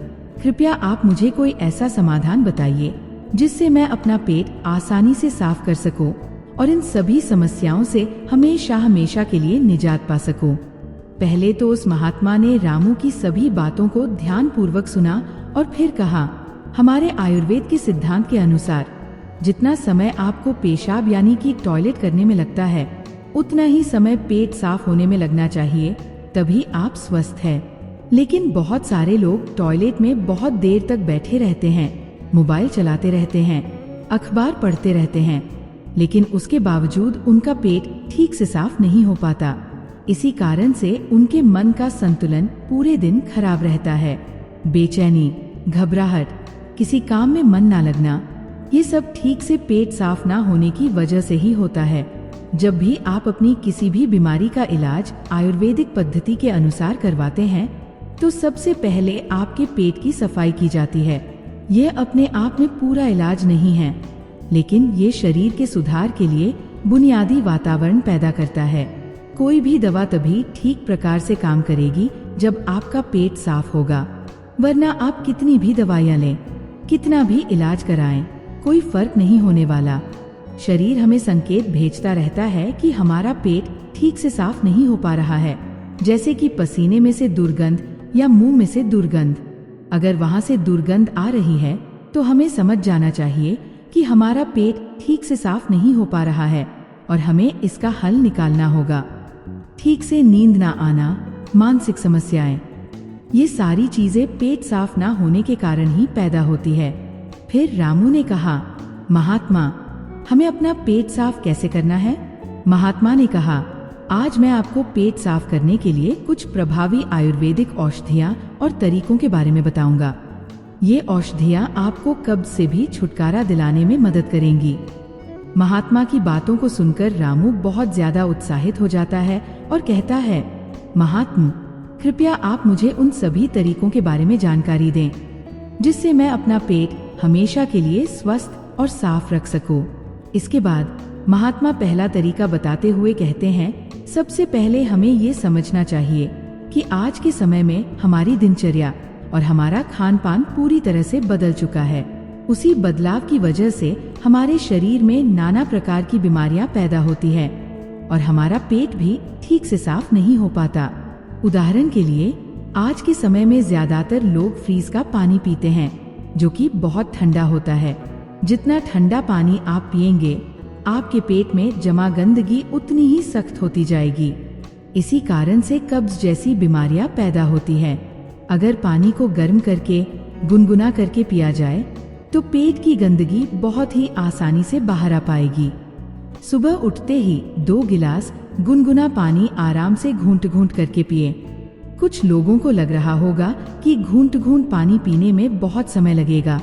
कृपया आप मुझे कोई ऐसा समाधान बताइए जिससे मैं अपना पेट आसानी से साफ कर सकूं और इन सभी समस्याओं से हमेशा के लिए निजात पा सकूं। पहले तो उस महात्मा ने रामू की सभी बातों को ध्यान पूर्वक सुना और फिर कहा, हमारे आयुर्वेद के सिद्धांत के अनुसार जितना समय आपको पेशाब यानी कि टॉयलेट करने में लगता है, उतना ही समय पेट साफ होने में लगना चाहिए, तभी आप स्वस्थ हैं। लेकिन बहुत सारे लोग टॉयलेट में बहुत देर तक बैठे रहते हैं, मोबाइल चलाते रहते हैं, अखबार पढ़ते रहते हैं, लेकिन उसके बावजूद उनका पेट ठीक से साफ नहीं हो पाता। इसी कारण से उनके मन का संतुलन पूरे दिन खराब रहता है। बेचैनी, घबराहट, किसी काम में मन ना लगना, ये सब ठीक से पेट साफ ना होने की वजह से ही होता है। जब भी आप अपनी किसी भी बीमारी का इलाज आयुर्वेदिक पद्धति के अनुसार करवाते हैं तो सबसे पहले आपके पेट की सफाई की जाती है। ये अपने आप में पूरा इलाज नहीं है, लेकिन ये शरीर के सुधार के लिए बुनियादी वातावरण पैदा करता है। कोई भी दवा तभी ठीक प्रकार से काम करेगी जब आपका पेट साफ होगा, वरना आप कितनी भी दवाइयाँ लें, कितना भी इलाज कराएं, कोई फर्क नहीं होने वाला। शरीर हमें संकेत भेजता रहता है कि हमारा पेट ठीक से साफ नहीं हो पा रहा है, जैसे कि पसीने में से दुर्गंध या मुंह में से दुर्गंध। अगर वहां से दुर्गंध आ रही है तो हमें समझ जाना चाहिए कि हमारा पेट ठीक से साफ नहीं हो पा रहा है और हमें इसका हल निकालना होगा। ठीक से नींद ना आना, मानसिक समस्याएं, ये सारी चीजें पेट साफ ना होने के कारण ही पैदा होती है। फिर रामू ने कहा, महात्मा, हमें अपना पेट साफ कैसे करना है? महात्मा ने कहा, आज मैं आपको पेट साफ करने के लिए कुछ प्रभावी आयुर्वेदिक औषधियाँ और तरीकों के बारे में बताऊंगा। ये औषधियाँ आपको कब्ज से भी छुटकारा दिलाने में मदद करेंगी। महात्मा की बातों को सुनकर रामू बहुत ज्यादा उत्साहित हो जाता है और कहता है, महात्मा, कृपया आप मुझे उन सभी तरीकों के बारे में जानकारी दें जिससे मैं अपना पेट हमेशा के लिए स्वस्थ और साफ रख सकूं। इसके बाद महात्मा पहला तरीका बताते हुए कहते हैं, सबसे पहले हमें ये समझना चाहिए कि आज के समय में हमारी दिनचर्या और हमारा खान पान पूरी तरह से बदल चुका है। उसी बदलाव की वजह से हमारे शरीर में नाना प्रकार की बीमारियां पैदा होती है और हमारा पेट भी ठीक से साफ नहीं हो पाता। उदाहरण के लिए, आज के समय में ज्यादातर लोग फ्रीज का पानी पीते हैं, जो कि बहुत ठंडा होता है। जितना ठंडा पानी आप पिएंगे, आपके पेट में जमा गंदगी उतनी ही सख्त होती जाएगी। इसी कारण से कब्ज जैसी बीमारियां पैदा होती है। अगर पानी को गर्म करके गुनगुना करके पिया जाए तो पेट की गंदगी बहुत ही आसानी से बाहर आ पाएगी। सुबह उठते ही 2 गिलास गुनगुना पानी आराम से घूंट घूंट करके पिए। कुछ लोगों को लग रहा होगा कि घूंट घूंट पानी पीने में बहुत समय लगेगा,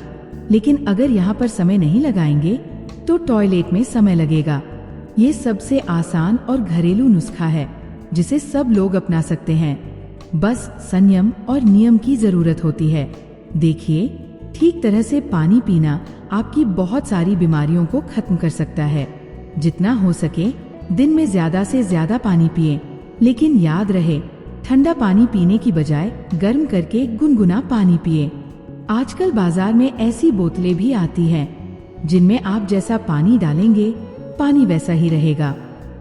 लेकिन अगर यहाँ पर समय नहीं लगाएंगे तो टॉयलेट में समय लगेगा। ये सबसे आसान और घरेलू नुस्खा है जिसे सब लोग अपना सकते हैं। बस संयम और नियम की जरूरत होती है। देखिए, ठीक तरह से पानी पीना आपकी बहुत सारी बीमारियों को खत्म कर सकता है। जितना हो सके दिन में ज्यादा से ज्यादा पानी पिए, लेकिन याद रहे, ठंडा पानी पीने की बजाय गर्म करके गुनगुना पानी पिए। आजकल बाजार में ऐसी बोतलें भी आती हैं जिनमें आप जैसा पानी डालेंगे पानी वैसा ही रहेगा।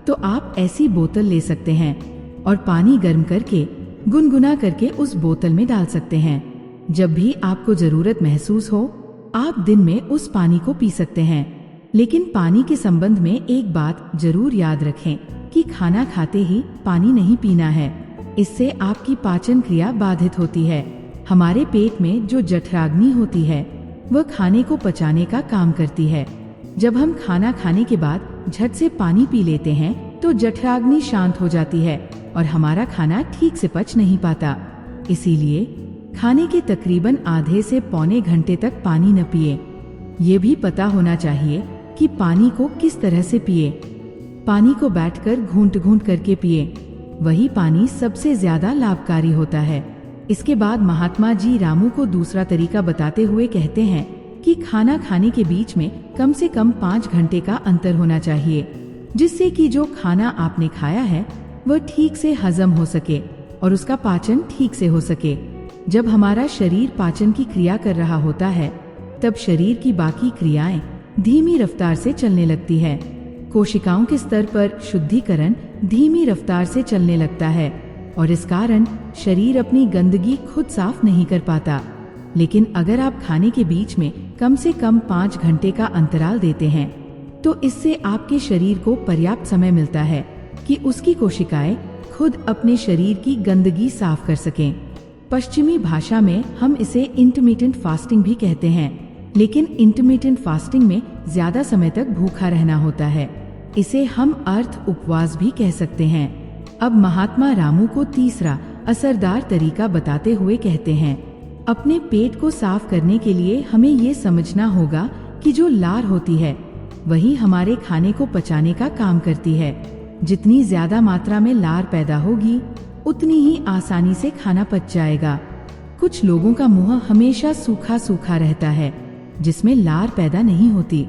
तो आप ऐसी बोतल ले सकते हैं और पानी गर्म करके गुनगुना करके उस बोतल में डाल सकते हैं। जब भी आपको जरूरत महसूस हो, आप दिन में उस पानी को पी सकते हैं। लेकिन पानी के संबंध में एक बात जरूर याद रखें कि खाना खाते ही पानी नहीं पीना है। इससे आपकी पाचन क्रिया बाधित होती है। हमारे पेट में जो जठराग्नि होती है वह खाने को पचाने का काम करती है। जब हम खाना खाने के बाद झट से पानी पी लेते हैं तो जठराग्नि शांत हो जाती है और हमारा खाना ठीक से पच नहीं पाता। इसीलिए खाने के तकरीबन आधे से पौने घंटे तक पानी न पिए। ये भी पता होना चाहिए कि पानी को किस तरह से पिए। पानी को बैठकर घूंट घूंट करके पिए, वही पानी सबसे ज्यादा लाभकारी होता है। इसके बाद महात्मा जी रामू को दूसरा तरीका बताते हुए कहते हैं कि खाना खाने के बीच में कम से कम 5 घंटे का अंतर होना चाहिए, जिससे कि जो खाना आपने खाया है वह ठीक से हजम हो सके और उसका पाचन ठीक से हो सके। जब हमारा शरीर पाचन की क्रिया कर रहा होता है, तब शरीर की बाकी क्रियाएं धीमी रफ्तार से चलने लगती है। कोशिकाओं के स्तर पर शुद्धिकरण धीमी रफ्तार से चलने लगता है और इस कारण शरीर अपनी गंदगी खुद साफ नहीं कर पाता। लेकिन अगर आप खाने के बीच में कम से कम 5 घंटे का अंतराल देते हैं तो इससे आपके शरीर को पर्याप्त समय मिलता है कि उसकी कोशिकाएं खुद अपने शरीर की गंदगी साफ कर सकें। पश्चिमी भाषा में हम इसे इंटरमिटेंट फास्टिंग भी कहते हैं, लेकिन इंटरमिटेंट फास्टिंग में ज्यादा समय तक भूखा रहना होता है। इसे हम अर्थ उपवास भी कह सकते हैं। अब महात्मा रामू को तीसरा असरदार तरीका बताते हुए कहते हैं, अपने पेट को साफ करने के लिए हमें ये समझना होगा कि जो लार होती है वही हमारे खाने को पचाने का काम करती है। जितनी ज्यादा मात्रा में लार पैदा होगी उतनी ही आसानी से खाना पच जाएगा। कुछ लोगों का मुंह हमेशा सूखा सूखा रहता है जिसमें लार पैदा नहीं होती,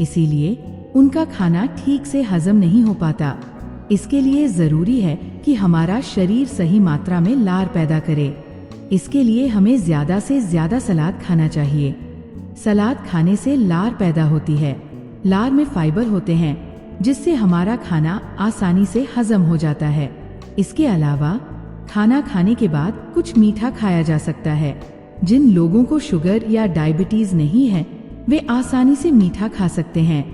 इसीलिए उनका खाना ठीक से हजम नहीं हो पाता। इसके लिए जरूरी है कि हमारा शरीर सही मात्रा में लार पैदा करे। इसके लिए हमें ज्यादा से ज्यादा सलाद खाना चाहिए। सलाद खाने से लार पैदा होती है। लार में फाइबर होते हैं जिससे हमारा खाना आसानी से हजम हो जाता है। इसके अलावा खाना खाने के बाद कुछ मीठा खाया जा सकता है। जिन लोगों को शुगर या डायबिटीज नहीं है वे आसानी से मीठा खा सकते हैं।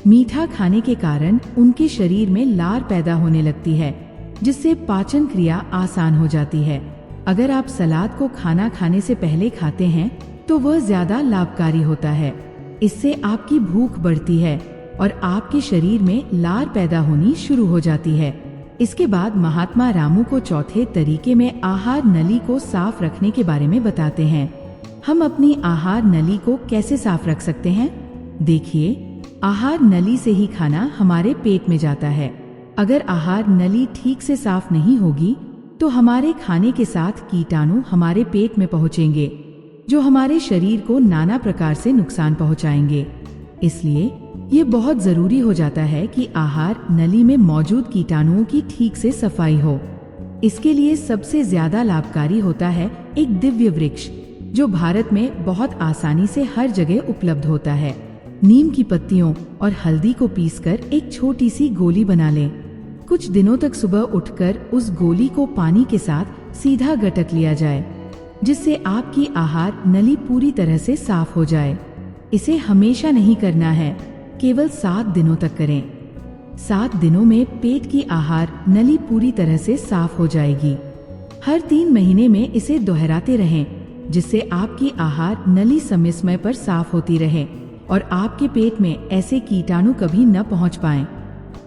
मीठा खाने के कारण उनके शरीर में लार पैदा होने लगती है जिससे पाचन क्रिया आसान हो जाती है। अगर आप सलाद को खाना खाने से पहले खाते हैं तो वह ज्यादा लाभकारी होता है। इससे आपकी भूख बढ़ती है और आपके शरीर में लार पैदा होनी शुरू हो जाती है। इसके बाद महात्मा रामू को चौथे तरीके में आहार नली को साफ रखने के बारे में बताते हैं। हम अपनी आहार नली को कैसे साफ रख सकते हैं? देखिए, आहार नली से ही खाना हमारे पेट में जाता है। अगर आहार नली ठीक से साफ नहीं होगी तो हमारे खाने के साथ कीटाणु हमारे पेट में पहुंचेंगे जो हमारे शरीर को नाना प्रकार से नुकसान पहुंचाएंगे। इसलिए ये बहुत जरूरी हो जाता है कि आहार नली में मौजूद कीटाणुओं की ठीक से सफाई हो। इसके लिए सबसे ज्यादा लाभकारी होता है एक दिव्य वृक्ष जो भारत में बहुत आसानी से हर जगह उपलब्ध होता है। नीम की पत्तियों और हल्दी को पीसकर एक छोटी सी गोली बना लें। कुछ दिनों तक सुबह उठकर उस गोली को पानी के साथ सीधा गटक लिया जाए जिससे आपकी आहार नली पूरी तरह से साफ हो जाए। इसे हमेशा नहीं करना है, केवल 7 दिनों तक करें। 7 दिनों में पेट की आहार नली पूरी तरह से साफ हो जाएगी। हर 3 महीने में इसे दोहराते रहें जिससे आपकी आहार नली समय समय पर साफ होती रहे और आपके पेट में ऐसे कीटाणु कभी न पहुंच पाएं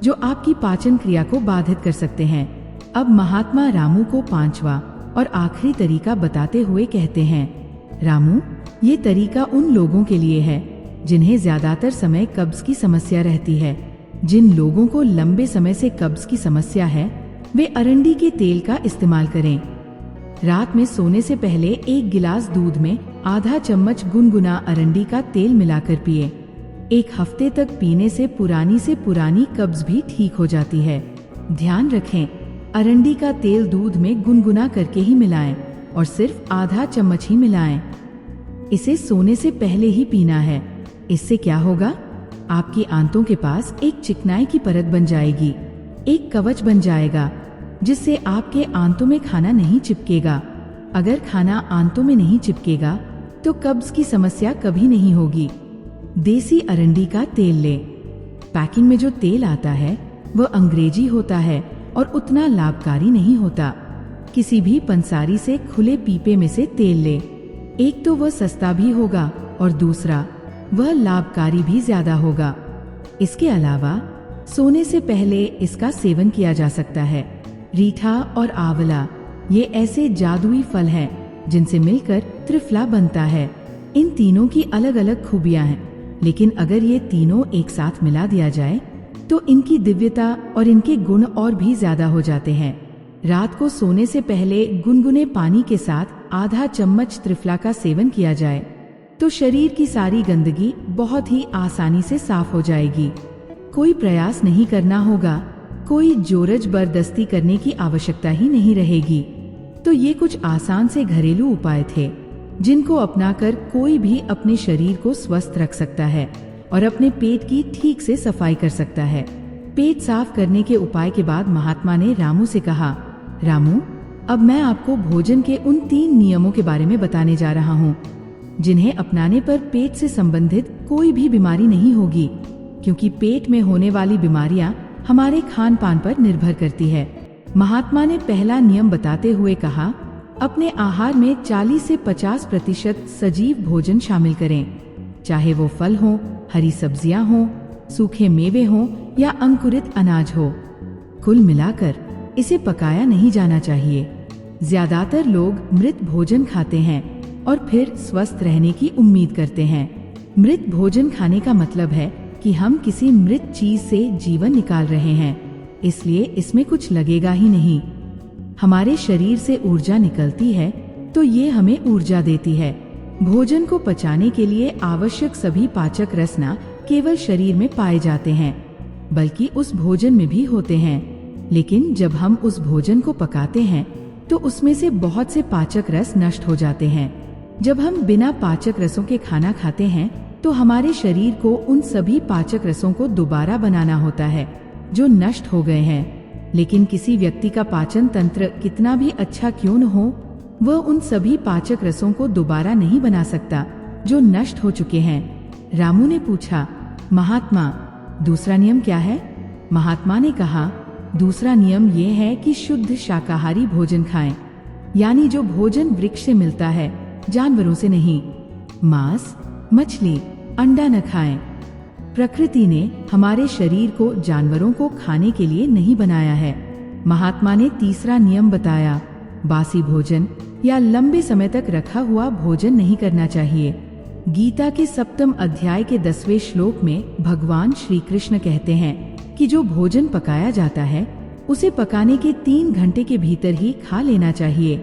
जो आपकी पाचन क्रिया को बाधित कर सकते हैं। अब महात्मा रामू को 5वां और आखिरी तरीका बताते हुए कहते हैं, रामू, ये तरीका उन लोगों के लिए है जिन्हें ज्यादातर समय कब्ज की समस्या रहती है। जिन लोगों को लंबे समय से कब्ज की समस्या है वे अरंडी के तेल का इस्तेमाल करें। रात में सोने से पहले 1 गिलास दूध में आधा चम्मच गुनगुना अरंडी का तेल मिलाकर पिए। 1 हफ्ते तक पीने से पुरानी कब्ज भी ठीक हो जाती है। ध्यान रखें, अरंडी का तेल दूध में गुनगुना करके ही मिलाएं और सिर्फ आधा चम्मच ही मिलाएं। इसे सोने से पहले ही पीना है। इससे क्या होगा? आपकी आंतों के पास एक चिकनाई की परत बन जाएगी, एक कवच बन जाएगा जिससे आपके आंतों में खाना नहीं चिपकेगा। अगर खाना आंतों में नहीं चिपकेगा तो कब्ज की समस्या कभी नहीं होगी। देसी अरंडी का तेल लें। पैकिंग में जो तेल आता है वह अंग्रेजी होता है और उतना लाभकारी नहीं होता। किसी भी पंसारी से खुले पीपे में से तेल ले। एक तो वह सस्ता भी होगा और दूसरा वह लाभकारी भी ज्यादा होगा। इसके अलावा सोने से पहले इसका सेवन किया जा सकता है। रीठा और आंवला ये ऐसे जादुई फल हैं जिनसे मिलकर त्रिफला बनता है। इन तीनों की अलग अलग खूबियां हैं, लेकिन अगर ये तीनों एक साथ मिला दिया जाए तो इनकी दिव्यता और इनके गुण और भी ज्यादा हो जाते हैं। रात को सोने से पहले गुनगुने पानी के साथ आधा चम्मच त्रिफला का सेवन किया जाए तो शरीर की सारी गंदगी बहुत ही आसानी से साफ हो जाएगी। कोई प्रयास नहीं करना होगा, कोई जोर जबरदस्ती करने की आवश्यकता ही नहीं रहेगी। तो ये कुछ आसान से घरेलू उपाय थे जिनको अपनाकर कोई भी अपने शरीर को स्वस्थ रख सकता है और अपने पेट की ठीक से सफाई कर सकता है। पेट साफ करने के उपाय के बाद महात्मा ने रामू से कहा, रामू, अब मैं आपको भोजन के उन 3 नियमों के बारे में बताने जा रहा हूँ जिन्हें अपनाने पर पेट से संबंधित कोई भी बीमारी नहीं होगी, क्योंकि पेट में होने वाली बीमारियां हमारे खान पान पर निर्भर करती है। महात्मा ने पहला नियम बताते हुए कहा, अपने आहार में 40 से 50% सजीव भोजन शामिल करें, चाहे वो फल हो, हरी सब्जियां हो, सूखे मेवे हो या अंकुरित अनाज हो। कुल मिलाकर इसे पकाया नहीं जाना चाहिए। ज्यादातर लोग मृत भोजन खाते हैं और फिर स्वस्थ रहने की उम्मीद करते हैं, मृत भोजन खाने का मतलब है कि हम किसी मृत चीज से जीवन निकाल रहे हैं, इसलिए इसमें कुछ लगेगा ही नहीं। हमारे शरीर से ऊर्जा निकलती है तो ये हमें ऊर्जा देती है। भोजन को पचाने के लिए आवश्यक सभी पाचक रस न केवल शरीर में पाए जाते हैं, बल्कि उस भोजन में भी होते हैं। लेकिन जब हम उस भोजन को पकाते हैं तो उसमें से बहुत से पाचक रस नष्ट हो जाते हैं। जब हम बिना पाचक रसों के खाना खाते हैं तो हमारे शरीर को उन सभी पाचक रसों को दोबारा बनाना होता है जो नष्ट हो गए हैं। लेकिन किसी व्यक्ति का पाचन तंत्र कितना भी अच्छा क्यों न हो, वह उन सभी पाचक रसों को दोबारा नहीं बना सकता जो नष्ट हो चुके हैं। रामू ने पूछा, महात्मा, दूसरा नियम क्या है? महात्मा ने कहा, दूसरा नियम ये है कि शुद्ध शाकाहारी भोजन खाएं, यानी जो भोजन वृक्ष से मिलता है, जानवरों से नहीं। मांस, मछली, अंडा न खाएं। प्रकृति ने हमारे शरीर को जानवरों को खाने के लिए नहीं बनाया है। महात्मा ने तीसरा नियम बताया, बासी भोजन या लंबे समय तक रखा हुआ भोजन नहीं करना चाहिए। गीता के 7वें अध्याय के 10वें श्लोक में भगवान श्री कृष्ण कहते हैं कि जो भोजन पकाया जाता है उसे पकाने के 3 घंटे के भीतर ही खा लेना चाहिए,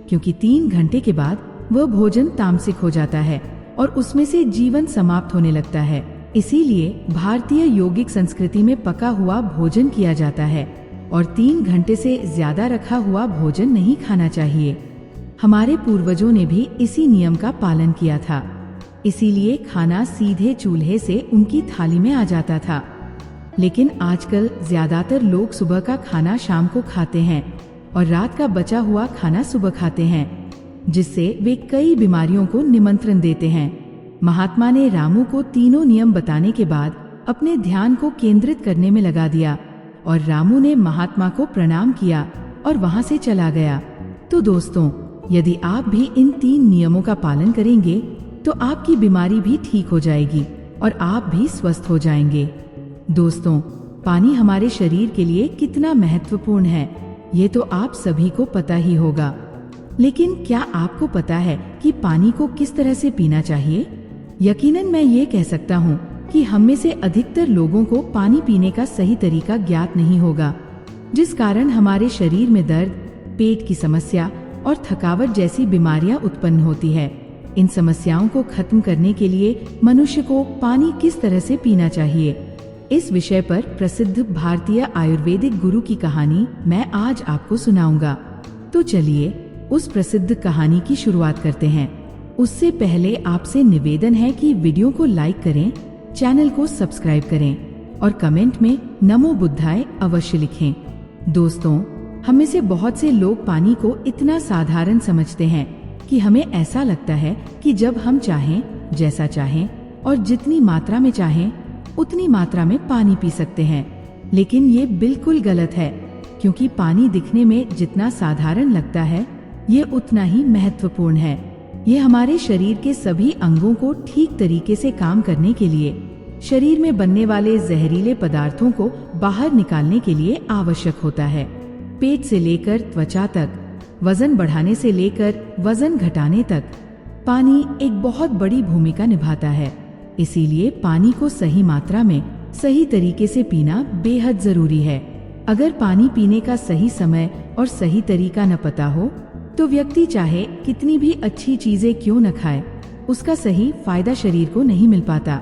क्योंकि 3 घंटे के बाद वह भोजन तामसिक हो जाता है और उसमें से जीवन समाप्त होने लगता है। इसीलिए भारतीय यौगिक संस्कृति में पका हुआ भोजन किया जाता है और 3 घंटे से ज्यादा रखा हुआ भोजन नहीं खाना चाहिए। हमारे पूर्वजों ने भी इसी नियम का पालन किया था, इसीलिए खाना सीधे चूल्हे से उनकी थाली में आ जाता था। लेकिन आजकल ज्यादातर लोग सुबह का खाना शाम को खाते हैं और रात का बचा हुआ खाना सुबह खाते हैं, जिससे वे कई बीमारियों को निमंत्रण देते हैं। महात्मा ने रामू को तीनों नियम बताने के बाद अपने ध्यान को केंद्रित करने में लगा दिया और रामू ने महात्मा को प्रणाम किया और वहां से चला गया। तो दोस्तों, यदि आप भी इन 3 नियमों का पालन करेंगे तो आपकी बीमारी भी ठीक हो जाएगी और आप भी स्वस्थ हो जाएंगे। दोस्तों, पानी हमारे शरीर के लिए कितना महत्वपूर्ण है, ये तो आप सभी को पता ही होगा। लेकिन क्या आपको पता है कि पानी को किस तरह से पीना चाहिए? यकीनन मैं ये कह सकता हूँ कि हम में से अधिकतर लोगों को पानी पीने का सही तरीका ज्ञात नहीं होगा, जिस कारण हमारे शरीर में दर्द, पेट की समस्या और थकावट जैसी बीमारियां उत्पन्न होती है। इन समस्याओं को खत्म करने के लिए मनुष्य को पानी किस तरह से पीना चाहिए, इस विषय पर प्रसिद्ध भारतीय आयुर्वेदिक गुरु की कहानी मैं आज आपको सुनाऊंगा। तो चलिए उस प्रसिद्ध कहानी की शुरुआत करते हैं। उससे पहले आपसे निवेदन है कि वीडियो को लाइक करें, चैनल को सब्सक्राइब करें और कमेंट में नमो बुद्धाय अवश्य लिखें। दोस्तों, हम में से बहुत से लोग पानी को इतना साधारण समझते हैं कि हमें ऐसा लगता है कि जब हम चाहें, जैसा चाहें और जितनी मात्रा में चाहें उतनी मात्रा में पानी पी सकते हैं। लेकिन ये बिल्कुल गलत है, क्योंकि पानी दिखने में जितना साधारण लगता है ये उतना ही महत्वपूर्ण है। ये हमारे शरीर के सभी अंगों को ठीक तरीके से काम करने के लिए, शरीर में बनने वाले जहरीले पदार्थों को बाहर निकालने के लिए आवश्यक होता है। पेट से लेकर त्वचा तक, वजन बढ़ाने से लेकर वजन घटाने तक पानी एक बहुत बड़ी भूमिका निभाता है। इसीलिए पानी को सही मात्रा में, सही तरीके से पीना बेहद जरूरी है। अगर पानी पीने का सही समय और सही तरीका न पता हो तो व्यक्ति चाहे कितनी भी अच्छी चीजें क्यों न खाए, उसका सही फायदा शरीर को नहीं मिल पाता।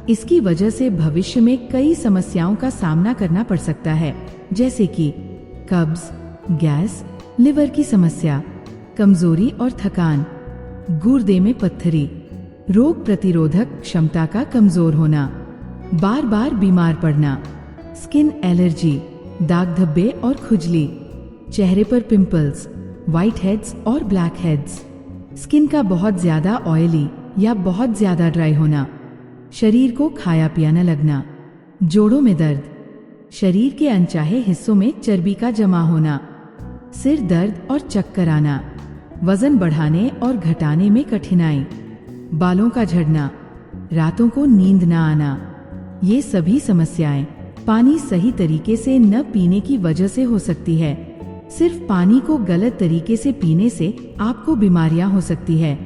इसकी वजह से भविष्य में कई समस्याओं का सामना करना पड़ सकता है, जैसे कि कब्ज, गैस, लिवर की समस्या, कमजोरी और थकान, गुर्दे में पत्थरी, रोग प्रतिरोधक क्षमता का कमजोर होना, बार बार बीमार पड़ना, स्किन एलर्जी, दाग धब्बे और खुजली, चेहरे पर पिंपल्स, व्हाइट हेड्स और ब्लैक हेड्स, स्किन का बहुत ज्यादा ऑयली या बहुत ज्यादा ड्राई होना, शरीर को खाया पिया न लगना, जोड़ों में दर्द, शरीर के अनचाहे हिस्सों में चर्बी का जमा होना, सिर दर्द और चक्कर आना, वजन बढ़ाने और घटाने में कठिनाई, बालों का झड़ना, रातों को नींद न आना। ये सभी समस्याएं पानी सही तरीके से न पीने की वजह से हो सकती है। सिर्फ पानी को गलत तरीके से पीने से आपको बीमारियां हो सकती है।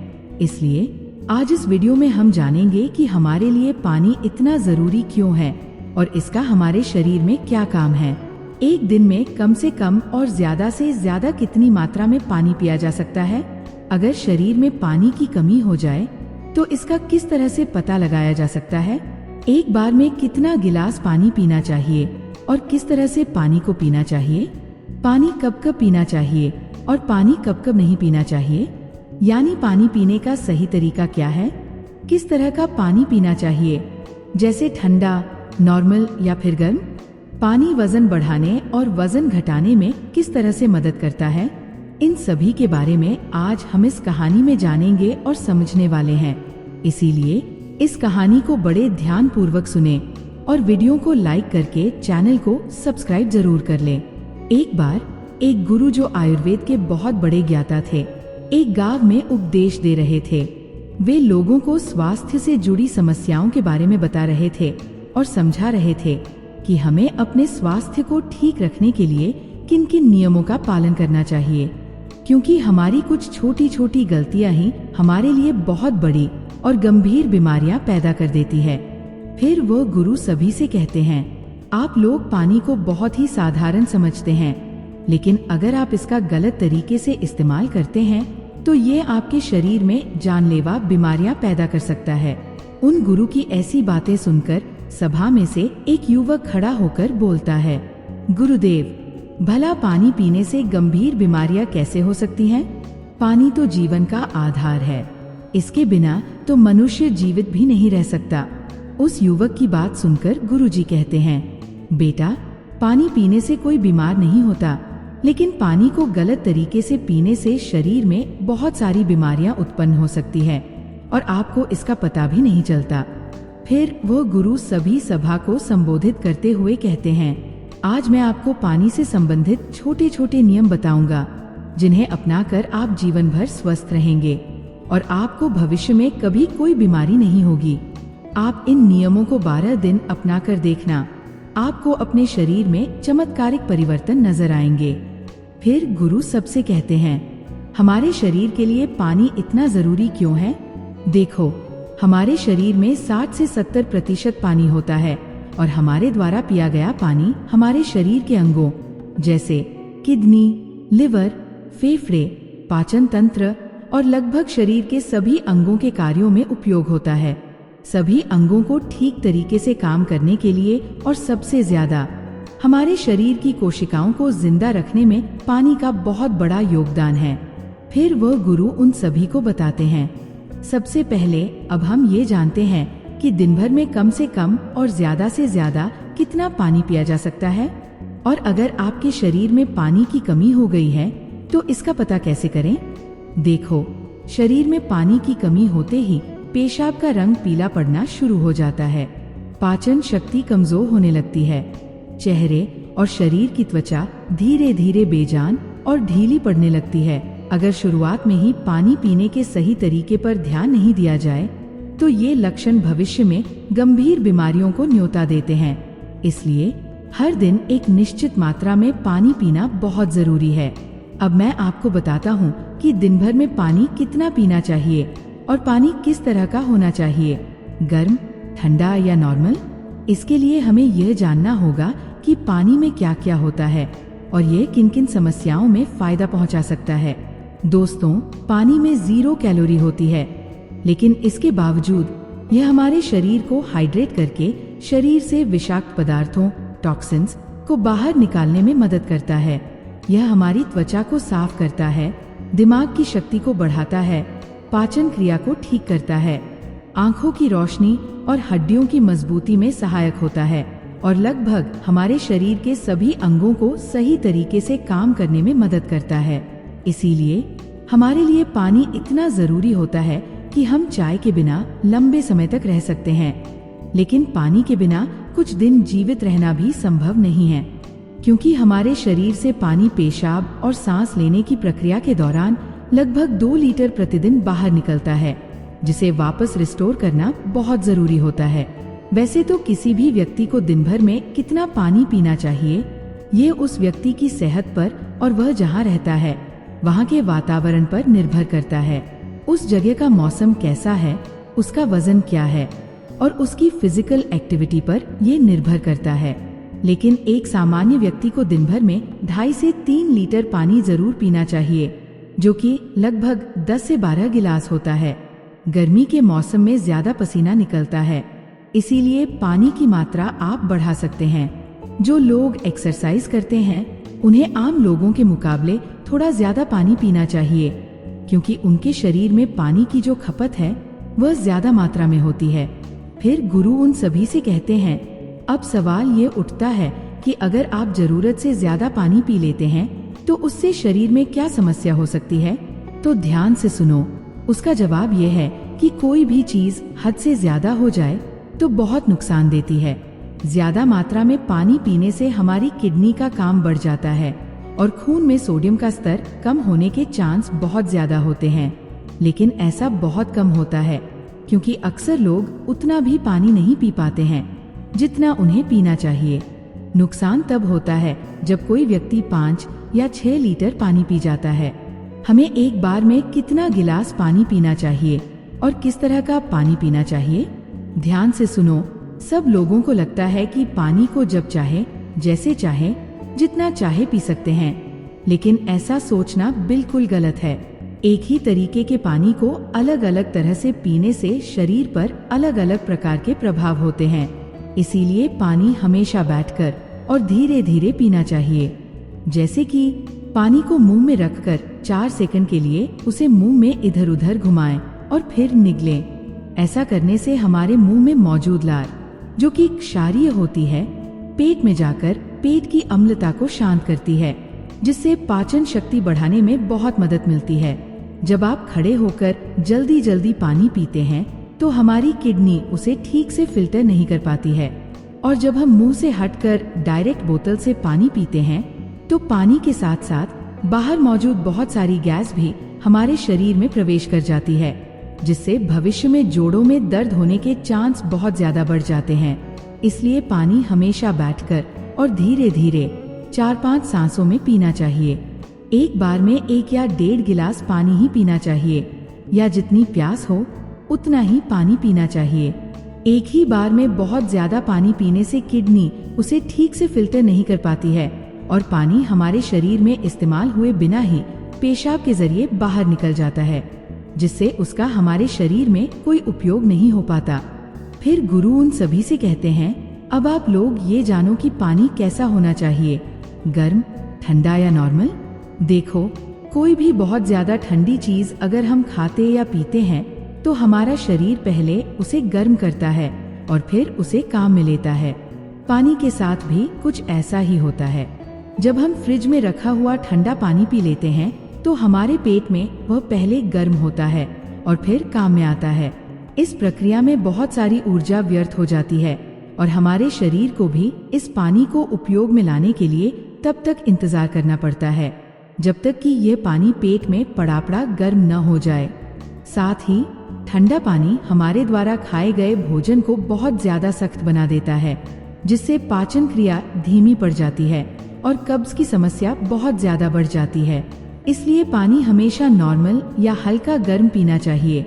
इसलिए आज इस वीडियो में हम जानेंगे कि हमारे लिए पानी इतना जरूरी क्यों है और इसका हमारे शरीर में क्या काम है। एक दिन में कम से कम और ज्यादा से ज्यादा कितनी मात्रा में पानी पिया जा सकता है? अगर शरीर में पानी की कमी हो जाए तो इसका किस तरह से पता लगाया जा सकता है? एक बार में कितना गिलास पानी पीना चाहिए और किस तरह से पानी को पीना चाहिए? पानी कब कब पीना चाहिए और पानी कब कब नहीं पीना चाहिए? यानी पानी पीने का सही तरीका क्या है? किस तरह का पानी पीना चाहिए, जैसे ठंडा, नॉर्मल या फिर गर्म? पानी वजन बढ़ाने और वजन घटाने में किस तरह से मदद करता है? इन सभी के बारे में आज हम इस कहानी में जानेंगे और समझने वाले हैं। इसीलिए इस कहानी को बड़े ध्यान पूर्वक सुने और वीडियो को लाइक करके चैनल को सब्सक्राइब जरूर कर लें। एक बार एक गुरु जो आयुर्वेद के बहुत बड़े ज्ञाता थे, एक गांव में उपदेश दे रहे थे। वे लोगों को स्वास्थ्य से जुड़ी समस्याओं के बारे में बता रहे थे और समझा रहे थे कि हमें अपने स्वास्थ्य को ठीक रखने के लिए किन किन नियमों का पालन करना चाहिए, क्योंकि हमारी कुछ छोटी छोटी गलतियां ही हमारे लिए बहुत बड़ी और गंभीर बीमारियां पैदा कर देती है। फिर वो गुरु सभी से कहते हैं, आप लोग पानी को बहुत ही साधारण समझते हैं, लेकिन अगर आप इसका गलत तरीके से इस्तेमाल करते हैं तो ये आपके शरीर में जानलेवा बीमारियां पैदा कर सकता है। उन गुरु की ऐसी बातें सुनकर सभा में से एक युवक खड़ा होकर बोलता है, गुरुदेव, भला पानी पीने से गंभीर बीमारियां कैसे हो सकती हैं? पानी तो जीवन का आधार है, इसके बिना तो मनुष्य जीवित भी नहीं रह सकता। उस युवक की बात सुनकर गुरुजी कहते हैं, बेटा, पानी पीने से कोई बीमार नहीं होता, लेकिन पानी को गलत तरीके से पीने से शरीर में बहुत सारी बीमारियां उत्पन्न हो सकती है और आपको इसका पता भी नहीं चलता। फिर वो गुरु सभी सभा को संबोधित करते हुए कहते हैं, आज मैं आपको पानी से संबंधित छोटे छोटे नियम बताऊंगा, जिन्हें अपनाकर आप जीवन भर स्वस्थ रहेंगे और आपको भविष्य में कभी कोई बीमारी नहीं होगी। आप इन नियमों को 12 दिन अपनाकर देखना, आपको अपने शरीर में चमत्कारिक परिवर्तन नजर आएंगे। फिर गुरु सबसे कहते हैं, हमारे शरीर के लिए पानी इतना जरूरी क्यों है? देखो, हमारे शरीर में 60 से 70% पानी होता है और हमारे द्वारा पिया गया पानी हमारे शरीर के अंगों जैसे किडनी, लिवर, फेफड़े, पाचन तंत्र और लगभग शरीर के सभी अंगों के कार्यों में उपयोग होता है। सभी अंगों को ठीक तरीके से काम करने के लिए और सबसे ज्यादा हमारे शरीर की कोशिकाओं को जिंदा रखने में पानी का बहुत बड़ा योगदान है। फिर वह गुरु उन सभी को बताते हैं, सबसे पहले अब हम ये जानते हैं कि दिन भर में कम से कम और ज्यादा से ज्यादा कितना पानी पिया जा सकता है, और अगर आपके शरीर में पानी की कमी हो गई है तो इसका पता कैसे करें? देखो, शरीर में पानी की कमी होते ही पेशाब का रंग पीला पड़ना शुरू हो जाता है, पाचन शक्ति कमजोर होने लगती है, चेहरे और शरीर की त्वचा धीरे धीरे बेजान और ढीली पड़ने लगती है। अगर शुरुआत में ही पानी पीने के सही तरीके पर ध्यान नहीं दिया जाए तो ये लक्षण भविष्य में गंभीर बीमारियों को न्योता देते हैं। इसलिए हर दिन एक निश्चित मात्रा में पानी पीना बहुत जरूरी है। अब मैं आपको बताता हूँ कि दिन भर में पानी कितना पीना चाहिए और पानी किस तरह का होना चाहिए, गर्म, ठंडा या नॉर्मल। इसके लिए हमें यह जानना होगा कि पानी में क्या क्या होता है और ये किन किन समस्याओं में फायदा पहुंचा सकता है। दोस्तों, पानी में 0 कैलोरी होती है, लेकिन इसके बावजूद यह हमारे शरीर को हाइड्रेट करके शरीर से विषाक्त पदार्थों, टॉक्सिन्स को बाहर निकालने में मदद करता है। यह हमारी त्वचा को साफ करता है, दिमाग की शक्ति को बढ़ाता है, पाचन क्रिया को ठीक करता है, आंखों की रोशनी और हड्डियों की मजबूती में सहायक होता है और लगभग हमारे शरीर के सभी अंगों को सही तरीके से काम करने में मदद करता है। इसीलिए हमारे लिए पानी इतना जरूरी होता है कि हम चाय के बिना लंबे समय तक रह सकते हैं, लेकिन पानी के बिना कुछ दिन जीवित रहना भी संभव नहीं है, क्योंकि हमारे शरीर से पानी पेशाब और सांस लेने की प्रक्रिया के दौरान लगभग 2 लीटर प्रतिदिन बाहर निकलता है, जिसे वापस रिस्टोर करना बहुत जरूरी होता है। वैसे तो किसी भी व्यक्ति को दिन भर में कितना पानी पीना चाहिए, ये उस व्यक्ति की सेहत पर और वह जहाँ रहता है वहाँ के वातावरण पर निर्भर करता है। उस जगह का मौसम कैसा है, उसका वजन क्या है और उसकी फिजिकल एक्टिविटी पर यह निर्भर करता है। लेकिन एक सामान्य व्यक्ति को दिन भर में 2.5 से 3 लीटर पानी जरूर पीना चाहिए, जो कि लगभग 10 से 12 गिलास होता है। गर्मी के मौसम में ज्यादा पसीना निकलता है, इसीलिए पानी की मात्रा आप बढ़ा सकते हैं। जो लोग एक्सरसाइज करते हैं उन्हें आम लोगों के मुकाबले थोड़ा ज्यादा पानी पीना चाहिए, क्योंकि उनके शरीर में पानी की जो खपत है वह ज्यादा मात्रा में होती है। फिर गुरु उन सभी से कहते हैं, अब सवाल ये उठता है कि अगर आप जरूरत से ज्यादा पानी पी लेते हैं तो उससे शरीर में क्या समस्या हो सकती है। तो ध्यान से सुनो। उसका जवाब यह है कि कोई भी चीज हद से ज्यादा हो जाए तो बहुत नुकसान देती है। ज्यादा मात्रा में पानी पीने से हमारी किडनी का काम बढ़ जाता है और खून में सोडियम का स्तर कम होने के चांस बहुत ज्यादा होते हैं। लेकिन ऐसा बहुत कम होता है, क्योंकि अक्सर लोग उतना भी पानी नहीं पी पाते हैं जितना उन्हें पीना चाहिए। नुकसान तब होता है जब कोई व्यक्ति 5 या 6 लीटर पानी पी जाता है। हमें एक बार में कितना गिलास पानी पीना चाहिए और किस तरह का पानी पीना चाहिए? ध्यान से सुनो। सब लोगों को लगता है कि पानी को जब चाहे, जैसे चाहे, जितना चाहे पी सकते हैं, लेकिन ऐसा सोचना बिल्कुल गलत है। एक ही तरीके के पानी को अलग अलग तरह से पीने से शरीर पर अलग अलग प्रकार के प्रभाव होते हैं। इसीलिए पानी हमेशा बैठकर और धीरे धीरे पीना चाहिए। जैसे कि पानी को मुंह में रखकर 4 सेकंड के लिए उसे मुंह में इधर उधर घुमाएं और फिर निगलें। ऐसा करने से हमारे मुंह में मौजूद लार, जो कि क्षारीय होती है, पेट में जाकर पेट की अम्लता को शांत करती है, जिससे पाचन शक्ति बढ़ाने में बहुत मदद मिलती है। जब आप खड़े होकर जल्दी जल्दी पानी पीते हैं तो हमारी किडनी उसे ठीक से फिल्टर नहीं कर पाती है, और जब हम मुंह से हटकर डायरेक्ट बोतल से पानी पीते हैं तो पानी के साथ साथ बाहर मौजूद बहुत सारी गैस भी हमारे शरीर में प्रवेश कर जाती है, जिससे भविष्य में जोड़ों में दर्द होने के चांस बहुत ज्यादा बढ़ जाते हैं। इसलिए पानी हमेशा बैठकर और धीरे धीरे 4-5 सांसों में पीना चाहिए। एक बार में 1 या 1.5 गिलास पानी ही पीना चाहिए, या जितनी प्यास हो उतना ही पानी पीना चाहिए। एक ही बार में बहुत ज्यादा पानी पीने से किडनी उसे ठीक से फिल्टर नहीं कर पाती है और पानी हमारे शरीर में इस्तेमाल हुए बिना ही पेशाब के जरिए बाहर निकल जाता है, जिससे उसका हमारे शरीर में कोई उपयोग नहीं हो पाता। फिर गुरु उन सभी से कहते हैं, अब आप लोग ये जानो कि पानी कैसा होना चाहिए, गर्म, ठंडा या नॉर्मल। देखो, कोई भी बहुत ज्यादा ठंडी चीज अगर हम खाते या पीते हैं तो हमारा शरीर पहले उसे गर्म करता है और फिर उसे काम में लेता है। पानी के साथ भी कुछ ऐसा ही होता है। जब हम फ्रिज में रखा हुआ ठंडा पानी पी लेते हैं तो हमारे पेट में वह पहले गर्म होता है और फिर काम में आता है। इस प्रक्रिया में बहुत सारी ऊर्जा व्यर्थ हो जाती है और हमारे शरीर को भी इस पानी को उपयोग में लाने के लिए तब तक इंतजार करना पड़ता है जब तक कि यह पानी पेट में पड़ा गर्म न हो जाए। साथ ही ठंडा पानी हमारे द्वारा खाए गए भोजन को बहुत ज्यादा सख्त बना देता है, जिससे पाचन क्रिया धीमी पड़ जाती है और कब्ज की समस्या बहुत ज्यादा बढ़ जाती है। इसलिए पानी हमेशा नॉर्मल या हल्का गर्म पीना चाहिए,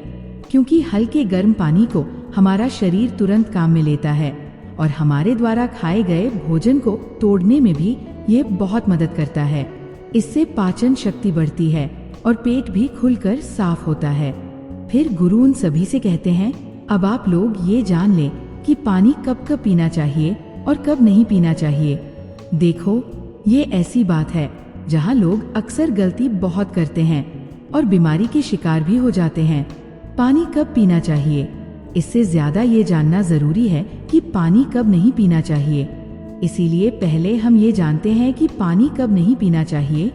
क्योंकि हल्के गर्म पानी को हमारा शरीर तुरंत काम में लेता है और हमारे द्वारा खाए गए भोजन को तोड़ने में भी ये बहुत मदद करता है। इससे पाचन शक्ति बढ़ती है और पेट भी खुलकर साफ होता है। फिर गुरु उन सभी से कहते हैं, अब आप लोग ये जान लें कि पानी कब कब पीना चाहिए और कब नहीं पीना चाहिए। देखो, ये ऐसी बात है जहाँ लोग अक्सर गलती बहुत करते हैं और बीमारी के शिकार भी हो जाते हैं। पानी कब पीना चाहिए, इससे ज्यादा ये जानना जरूरी है कि पानी कब नहीं पीना चाहिए। इसीलिए पहले हम ये जानते हैं कि पानी कब नहीं पीना चाहिए,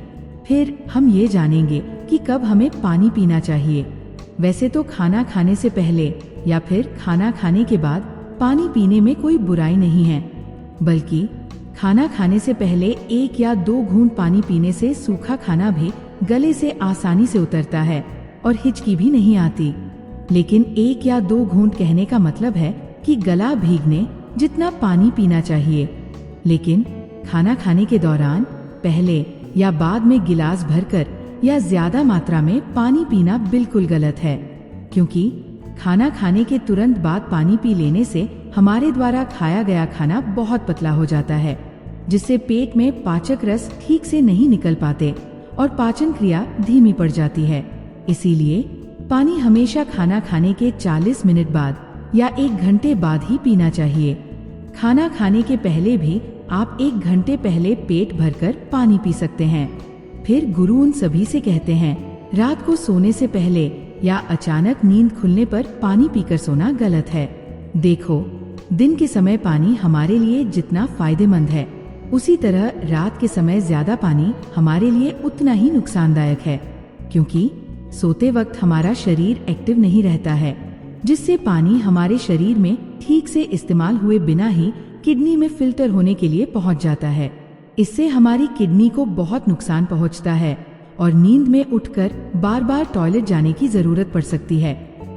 फिर हम ये जानेंगे कि कब हमें पानी पीना चाहिए। वैसे तो खाना खाने से पहले या फिर खाना खाने के बाद पानी पीने में कोई बुराई नहीं है, बल्कि खाना खाने से पहले 1 या 2 घूंट पानी पीने से सूखा खाना भी गले से आसानी से उतरता है और हिचकी भी नहीं आती। लेकिन 1 या 2 घूंट कहने का मतलब है कि गला भीगने जितना पानी पीना चाहिए। लेकिन खाना खाने के दौरान पहले या बाद में गिलास भरकर या ज्यादा मात्रा में पानी पीना बिल्कुल गलत है, क्योंकि खाना खाने के तुरंत बाद पानी पी लेने से हमारे द्वारा खाया गया खाना बहुत पतला हो जाता है, जिससे पेट में पाचक रस ठीक से नहीं निकल पाते और पाचन क्रिया धीमी पड़ जाती है। इसीलिए पानी हमेशा खाना खाने के 40 मिनट बाद या 1 घंटे बाद ही पीना चाहिए। खाना खाने के पहले भी आप 1 घंटे पहले पेट भरकर पानी पी सकते हैं। फिर गुरु उन सभी से कहते हैं, रात को सोने से पहले या अचानक नींद खुलने पर पानी पीकर सोना गलत है। देखो, दिन के समय पानी हमारे लिए जितना फायदेमंद है, उसी तरह रात के समय ज्यादा पानी हमारे लिए उतना ही नुकसानदायक है, क्योंकि सोते वक्त हमारा शरीर एक्टिव नहीं रहता है, जिससे पानी हमारे शरीर में ठीक से इस्तेमाल हुए बिना ही किडनी में फिल्टर होने के लिए पहुंच जाता है। इससे हमारी किडनी को बहुत नुकसान पहुंचता है और नींद में उठकर बार बार टॉयलेट जाने की जरूरत पड़ सकती है,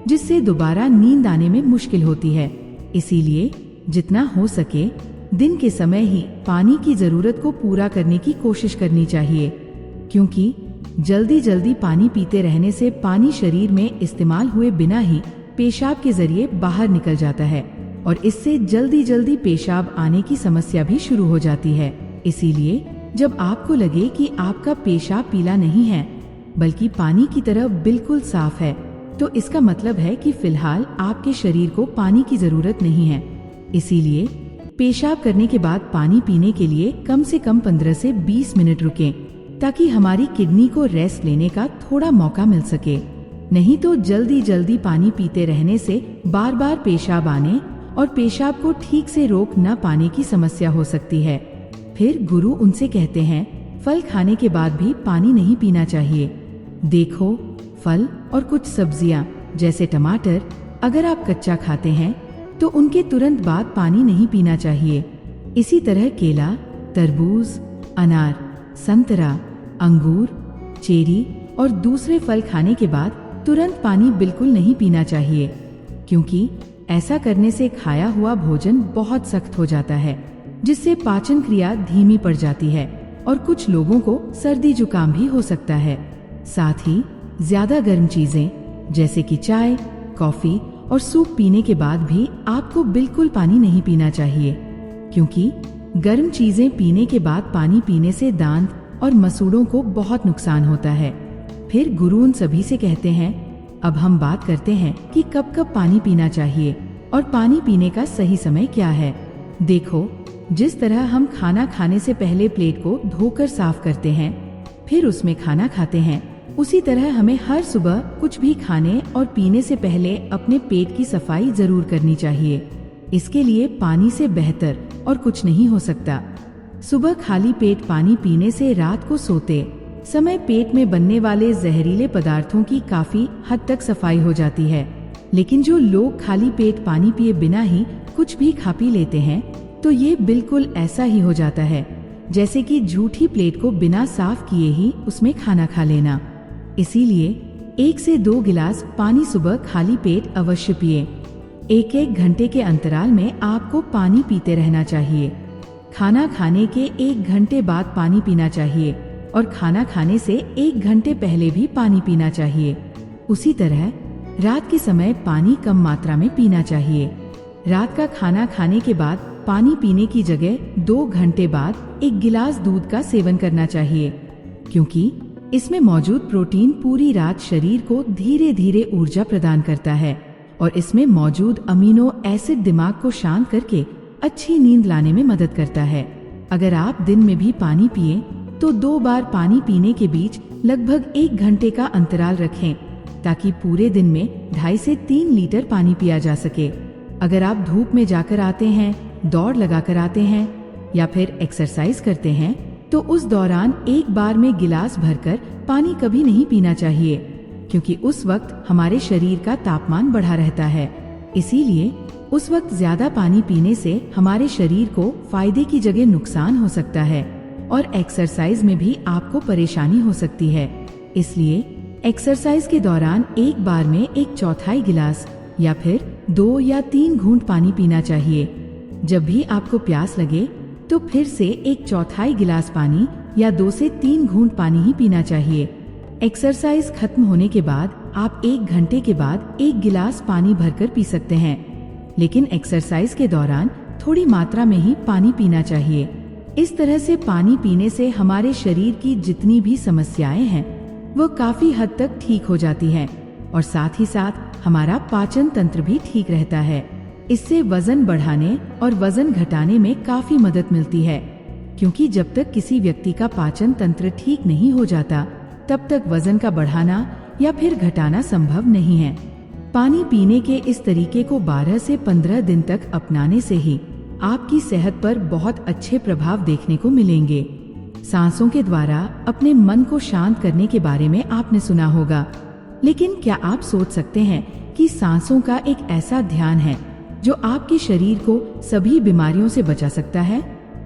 जिससे दोबारा नींद आने में मुश्किल होती है। इसीलिए जितना हो सके दिन के समय ही पानी की जरूरत को पूरा करने की कोशिश करनी चाहिए, क्योंकि जल्दी जल्दी पानी पीते रहने से पानी शरीर में इस्तेमाल हुए बिना ही पेशाब के जरिए बाहर निकल जाता है और इससे जल्दी जल्दी पेशाब आने की समस्या भी शुरू हो जाती है। इसीलिए जब आपको लगे कि आपका पेशाब पीला नहीं है बल्कि पानी की तरह बिल्कुल साफ है, तो इसका मतलब है कि फिलहाल आपके शरीर को पानी की जरूरत नहीं है। इसीलिए पेशाब करने के बाद पानी पीने के लिए कम से कम 15 से 20 मिनट रुकें, ताकि हमारी किडनी को रेस्ट लेने का थोड़ा मौका मिल सके। नहीं तो जल्दी जल्दी पानी पीते रहने से बार बार पेशाब आने और पेशाब को ठीक से रोक न पाने की समस्या हो सकती है। फिर गुरु उनसे कहते हैं, फल खाने के बाद भी पानी नहीं पीना चाहिए। देखो, फल और कुछ सब्जियां जैसे टमाटर अगर आप कच्चा खाते हैं तो उनके तुरंत बाद पानी नहीं पीना चाहिए। इसी तरह केला, तरबूज, अनार, संतरा, अंगूर, चेरी और दूसरे फल खाने के बाद तुरंत पानी बिल्कुल नहीं पीना चाहिए, क्योंकि ऐसा करने से खाया हुआ भोजन बहुत सख्त हो जाता है, जिससे पाचन क्रिया धीमी पड़ जाती है और कुछ लोगों को सर्दी जुकाम भी हो सकता है। साथ ही ज्यादा गर्म चीजें जैसे कि चाय, कॉफी और सूप पीने के बाद भी आपको बिल्कुल पानी नहीं पीना चाहिए, क्योंकि गर्म चीजें पीने के बाद पानी पीने से दांत और मसूड़ों को बहुत नुकसान होता है। फिर गुरु उन सभी से कहते हैं, अब हम बात करते हैं कि कब कब पानी पीना चाहिए और पानी पीने का सही समय क्या है। देखो, जिस तरह हम खाना खाने से पहले प्लेट को धोकर साफ करते हैं, फिर उसमें खाना खाते हैं, उसी तरह हमें हर सुबह कुछ भी खाने और पीने से पहले अपने पेट की सफाई जरूर करनी चाहिए। इसके लिए पानी से बेहतर और कुछ नहीं हो सकता। सुबह खाली पेट पानी पीने से रात को सोते समय पेट में बनने वाले जहरीले पदार्थों की काफी हद तक सफाई हो जाती है। लेकिन जो लोग खाली पेट पानी पिए बिना ही कुछ भी खा पी लेते हैं, तो ये बिल्कुल ऐसा ही हो जाता है जैसे कि झूठी प्लेट को बिना साफ किए ही उसमें खाना खा लेना। इसीलिए 1 से 2 गिलास पानी सुबह खाली पेट अवश्य पिए। 1-1 घंटे के अंतराल में आपको पानी पीते रहना चाहिए। खाना खाने के 1 घंटे बाद पानी पीना चाहिए और खाना खाने से 1 घंटे पहले भी पानी पीना चाहिए। उसी तरह रात के समय पानी कम मात्रा में पीना चाहिए। रात का खाना खाने के बाद पानी पीने की जगह 2 घंटे बाद 1 गिलास दूध का सेवन करना चाहिए, क्योंकि इसमें मौजूद प्रोटीन पूरी रात शरीर को धीरे धीरे ऊर्जा प्रदान करता है और इसमें मौजूद अमीनो एसिड दिमाग को शांत करके अच्छी नींद लाने में मदद करता है। अगर आप दिन में भी पानी पिए तो 2 बार पानी पीने के बीच लगभग 1 घंटे का अंतराल रखें, ताकि पूरे दिन में 2.5 से 3 लीटर पानी पिया जा सके। अगर आप धूप में जाकर आते हैं, दौड़ लगाकर आते हैं या फिर एक्सरसाइज करते हैं, तो उस दौरान एक बार में गिलास भरकर पानी कभी नहीं पीना चाहिए, क्योंकि उस वक्त हमारे शरीर का तापमान बढ़ा रहता है। इसीलिए उस वक्त ज्यादा पानी पीने से हमारे शरीर को फायदे की जगह नुकसान हो सकता है और एक्सरसाइज में भी आपको परेशानी हो सकती है। इसलिए एक्सरसाइज के दौरान एक बार में 1/4 गिलास या फिर 2 या 3 घूंट पानी पीना चाहिए। जब भी आपको प्यास लगे तो फिर से 1/4 गिलास पानी या 2 से 3 घूंट पानी ही पीना चाहिए। एक्सरसाइज खत्म होने के बाद आप 1 घंटे के बाद 1 गिलास पानी भरकर पी सकते हैं, लेकिन एक्सरसाइज के दौरान थोड़ी मात्रा में ही पानी पीना चाहिए। इस तरह से पानी पीने से हमारे शरीर की जितनी भी समस्याएं हैं वो काफी हद तक ठीक हो जाती हैं और साथ ही साथ हमारा पाचन तंत्र भी ठीक रहता है। इससे वजन बढ़ाने और वजन घटाने में काफी मदद मिलती है, क्योंकि जब तक किसी व्यक्ति का पाचन तंत्र ठीक नहीं हो जाता तब तक वजन का बढ़ाना या फिर घटाना संभव नहीं है। पानी पीने के इस तरीके को 12 से 15 दिन तक अपनाने से ही आपकी सेहत पर बहुत अच्छे प्रभाव देखने को मिलेंगे। सांसों के द्वारा अपने मन को शांत करने के बारे में आपने सुना होगा, लेकिन क्या आप सोच सकते हैं कि सांसों का एक ऐसा ध्यान है जो आपके शरीर को सभी बीमारियों से बचा सकता है?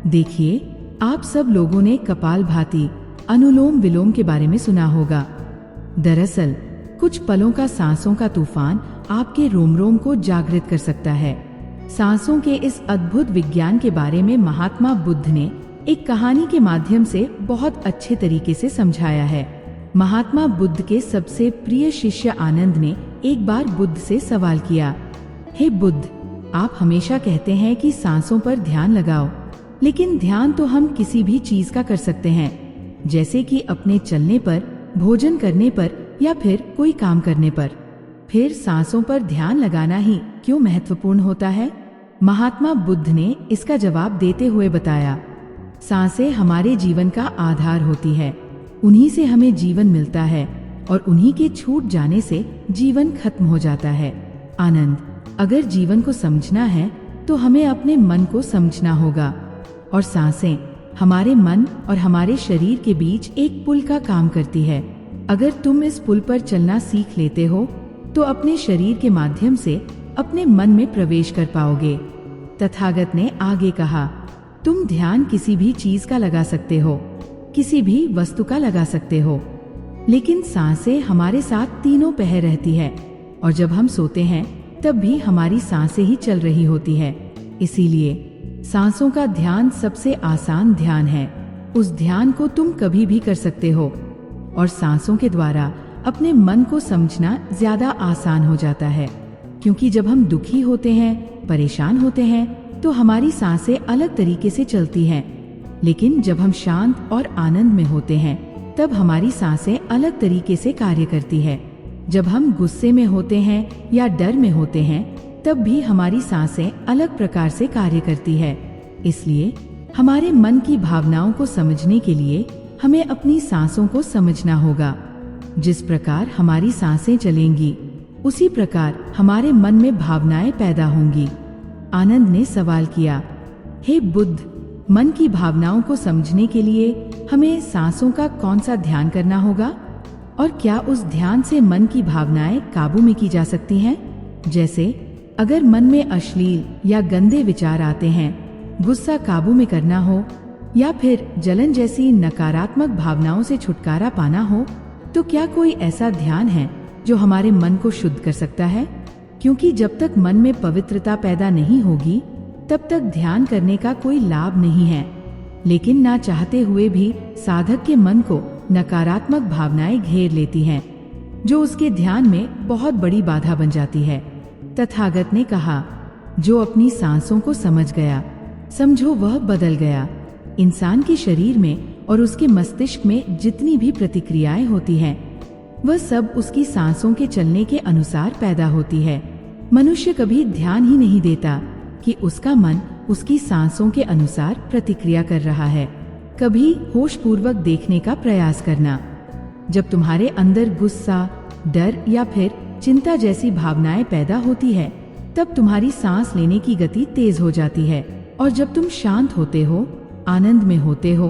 देखिए, आप सब लोगों ने कपालभाति, अनुलोम विलोम के बारे में सुना होगा। दरअसल कुछ पलों का सांसों का तूफान आपके रोम रोम को जागृत कर सकता है। सांसों के इस अद्भुत विज्ञान के बारे में महात्मा बुद्ध ने एक कहानी के माध्यम से बहुत अच्छे तरीके से समझाया है। महात्मा बुद्ध के सबसे प्रिय शिष्य आनंद ने एक बार बुद्ध से सवाल किया, हे बुद्ध, आप हमेशा कहते हैं कि सांसों पर ध्यान लगाओ, लेकिन ध्यान तो हम किसी भी चीज का कर सकते हैं, जैसे कि अपने चलने पर, भोजन करने पर या फिर कोई काम करने पर। फिर सांसों पर ध्यान लगाना ही क्यों महत्वपूर्ण होता है? महात्मा बुद्ध ने इसका जवाब देते हुए बताया, सांसें हमारे जीवन का आधार होती है, उन्हीं से हमें जीवन मिलता है और उन्हीं के छूट जाने से जीवन खत्म हो जाता है। आनंद, अगर जीवन को समझना है तो हमें अपने मन को समझना होगा, और सांसें हमारे मन और हमारे शरीर के बीच एक पुल का काम करती है। अगर तुम इस पुल पर चलना सीख लेते हो तो अपने शरीर के माध्यम से अपने मन में प्रवेश कर पाओगे। तथागत ने आगे कहा, तुम ध्यान किसी भी चीज का लगा सकते हो, किसी भी वस्तु का लगा सकते हो, लेकिन सांसें हमारे साथ तीनों पहर रहती है, और जब हम सोते हैं तब भी हमारी सांसें ही चल रही होती है। इसीलिए सांसों का ध्यान सबसे आसान ध्यान है। उस ध्यान को तुम कभी भी कर सकते हो, और सांसों के द्वारा अपने मन को समझना ज्यादा आसान हो जाता है, क्योंकि जब हम दुखी होते हैं, परेशान होते हैं, तो हमारी सांसें अलग तरीके से चलती हैं, लेकिन जब हम शांत और आनंद में होते हैं तब हमारी सांसें अलग तरीके से कार्य करती है। जब हम गुस्से में होते हैं या डर में होते हैं तब भी हमारी सांसें अलग प्रकार से कार्य करती है। इसलिए हमारे मन की भावनाओं को समझने के लिए हमें अपनी सांसों को समझना होगा। जिस प्रकार हमारी सांसें चलेंगी, उसी प्रकार हमारे मन में भावनाएं पैदा होंगी। आनंद ने सवाल किया, हे बुद्ध, मन की भावनाओं को समझने के लिए हमें सांसों का कौन सा ध्यान करना होगा, और क्या उस ध्यान से मन की भावनाएं काबू में की जा सकती हैं? जैसे अगर मन में अश्लील या गंदे विचार आते हैं, गुस्सा काबू में करना हो, या फिर जलन जैसी नकारात्मक भावनाओं से छुटकारा पाना हो, तो क्या कोई ऐसा ध्यान है जो हमारे मन को शुद्ध कर सकता है? क्योंकि जब तक मन में पवित्रता पैदा नहीं होगी तब तक ध्यान करने का कोई लाभ नहीं है। लेकिन ना चाहते हुए भी साधक के मन को नकारात्मक भावनाएं घेर लेती हैं, जो उसके ध्यान में बहुत बड़ी बाधा बन जाती है। तथागत ने कहा, जो अपनी सांसों को समझ गया, समझो वह बदल गया। इंसान के शरीर में और उसके मस्तिष्क में जितनी भी प्रतिक्रियाएं होती हैं, वह सब उसकी सांसों के चलने के अनुसार पैदा होती है। मनुष्य कभी ध्यान ही नहीं देता कि उसका मन उसकी सांसों के अनुसार प्रतिक्रिया कर रहा है। कभी होशपूर्वक देखने का प्रयास करना। जब तुम्हारे अंदर गुस्सा, डर या फिर चिंता जैसी भावनाएं पैदा होती है, तब तुम्हारी सांस लेने की गति तेज हो जाती है, और जब तुम शांत होते हो, आनंद में होते हो,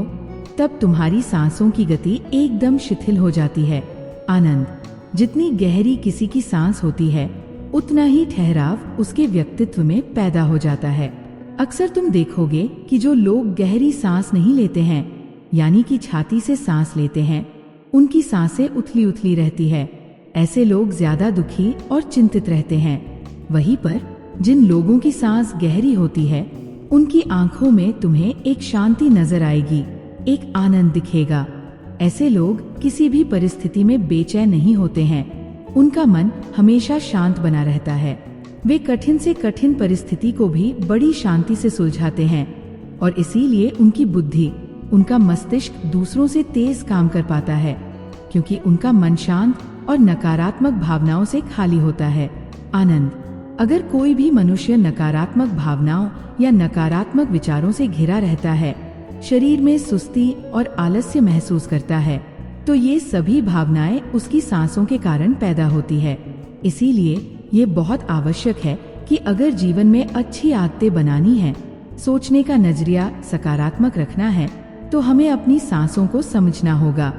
तब तुम्हारी सांसों की गति एकदम शिथिल हो जाती है। आनंद, जितनी गहरी किसी की सांस होती है, उतना ही ठहराव उसके व्यक्तित्व में पैदा हो जाता है। अक्सर तुम देखोगे कि जो लोग गहरी सांस नहीं लेते हैं, यानी कि छाती से सांस लेते हैं, उनकी सांसें उथली उथली रहती है। ऐसे लोग ज्यादा दुखी और चिंतित रहते हैं। वहीं पर जिन लोगों की सांस गहरी होती है, उनकी आंखों में तुम्हें एक शांति नजर आएगी, एक आनंद दिखेगा। ऐसे लोग किसी भी परिस्थिति में बेचैन नहीं होते हैं। उनका मन हमेशा शांत बना रहता है। वे कठिन से कठिन परिस्थिति को भी बड़ी शांति से सुलझाते हैं और इसीलिए उनकी बुद्धि, उनका मस्तिष्क दूसरों से तेज काम कर पाता है, क्योंकि उनका मन शांत और नकारात्मक भावनाओं से खाली होता है। आनंद। अगर कोई भी मनुष्य नकारात्मक भावनाओं या नकारात्मक विचारों से घिरा रहता है, शरीर में सुस्ती और आलस्य महसूस करता है, तो ये सभी भावनाएं उसकी सांसों के कारण पैदा होती है। इसीलिए ये बहुत आवश्यक है कि अगर जीवन में अच्छी आदतें बनानी है, सोचने का नजरिया सकारात्मक रखना है, तो हमें अपनी सांसों को समझना होगा।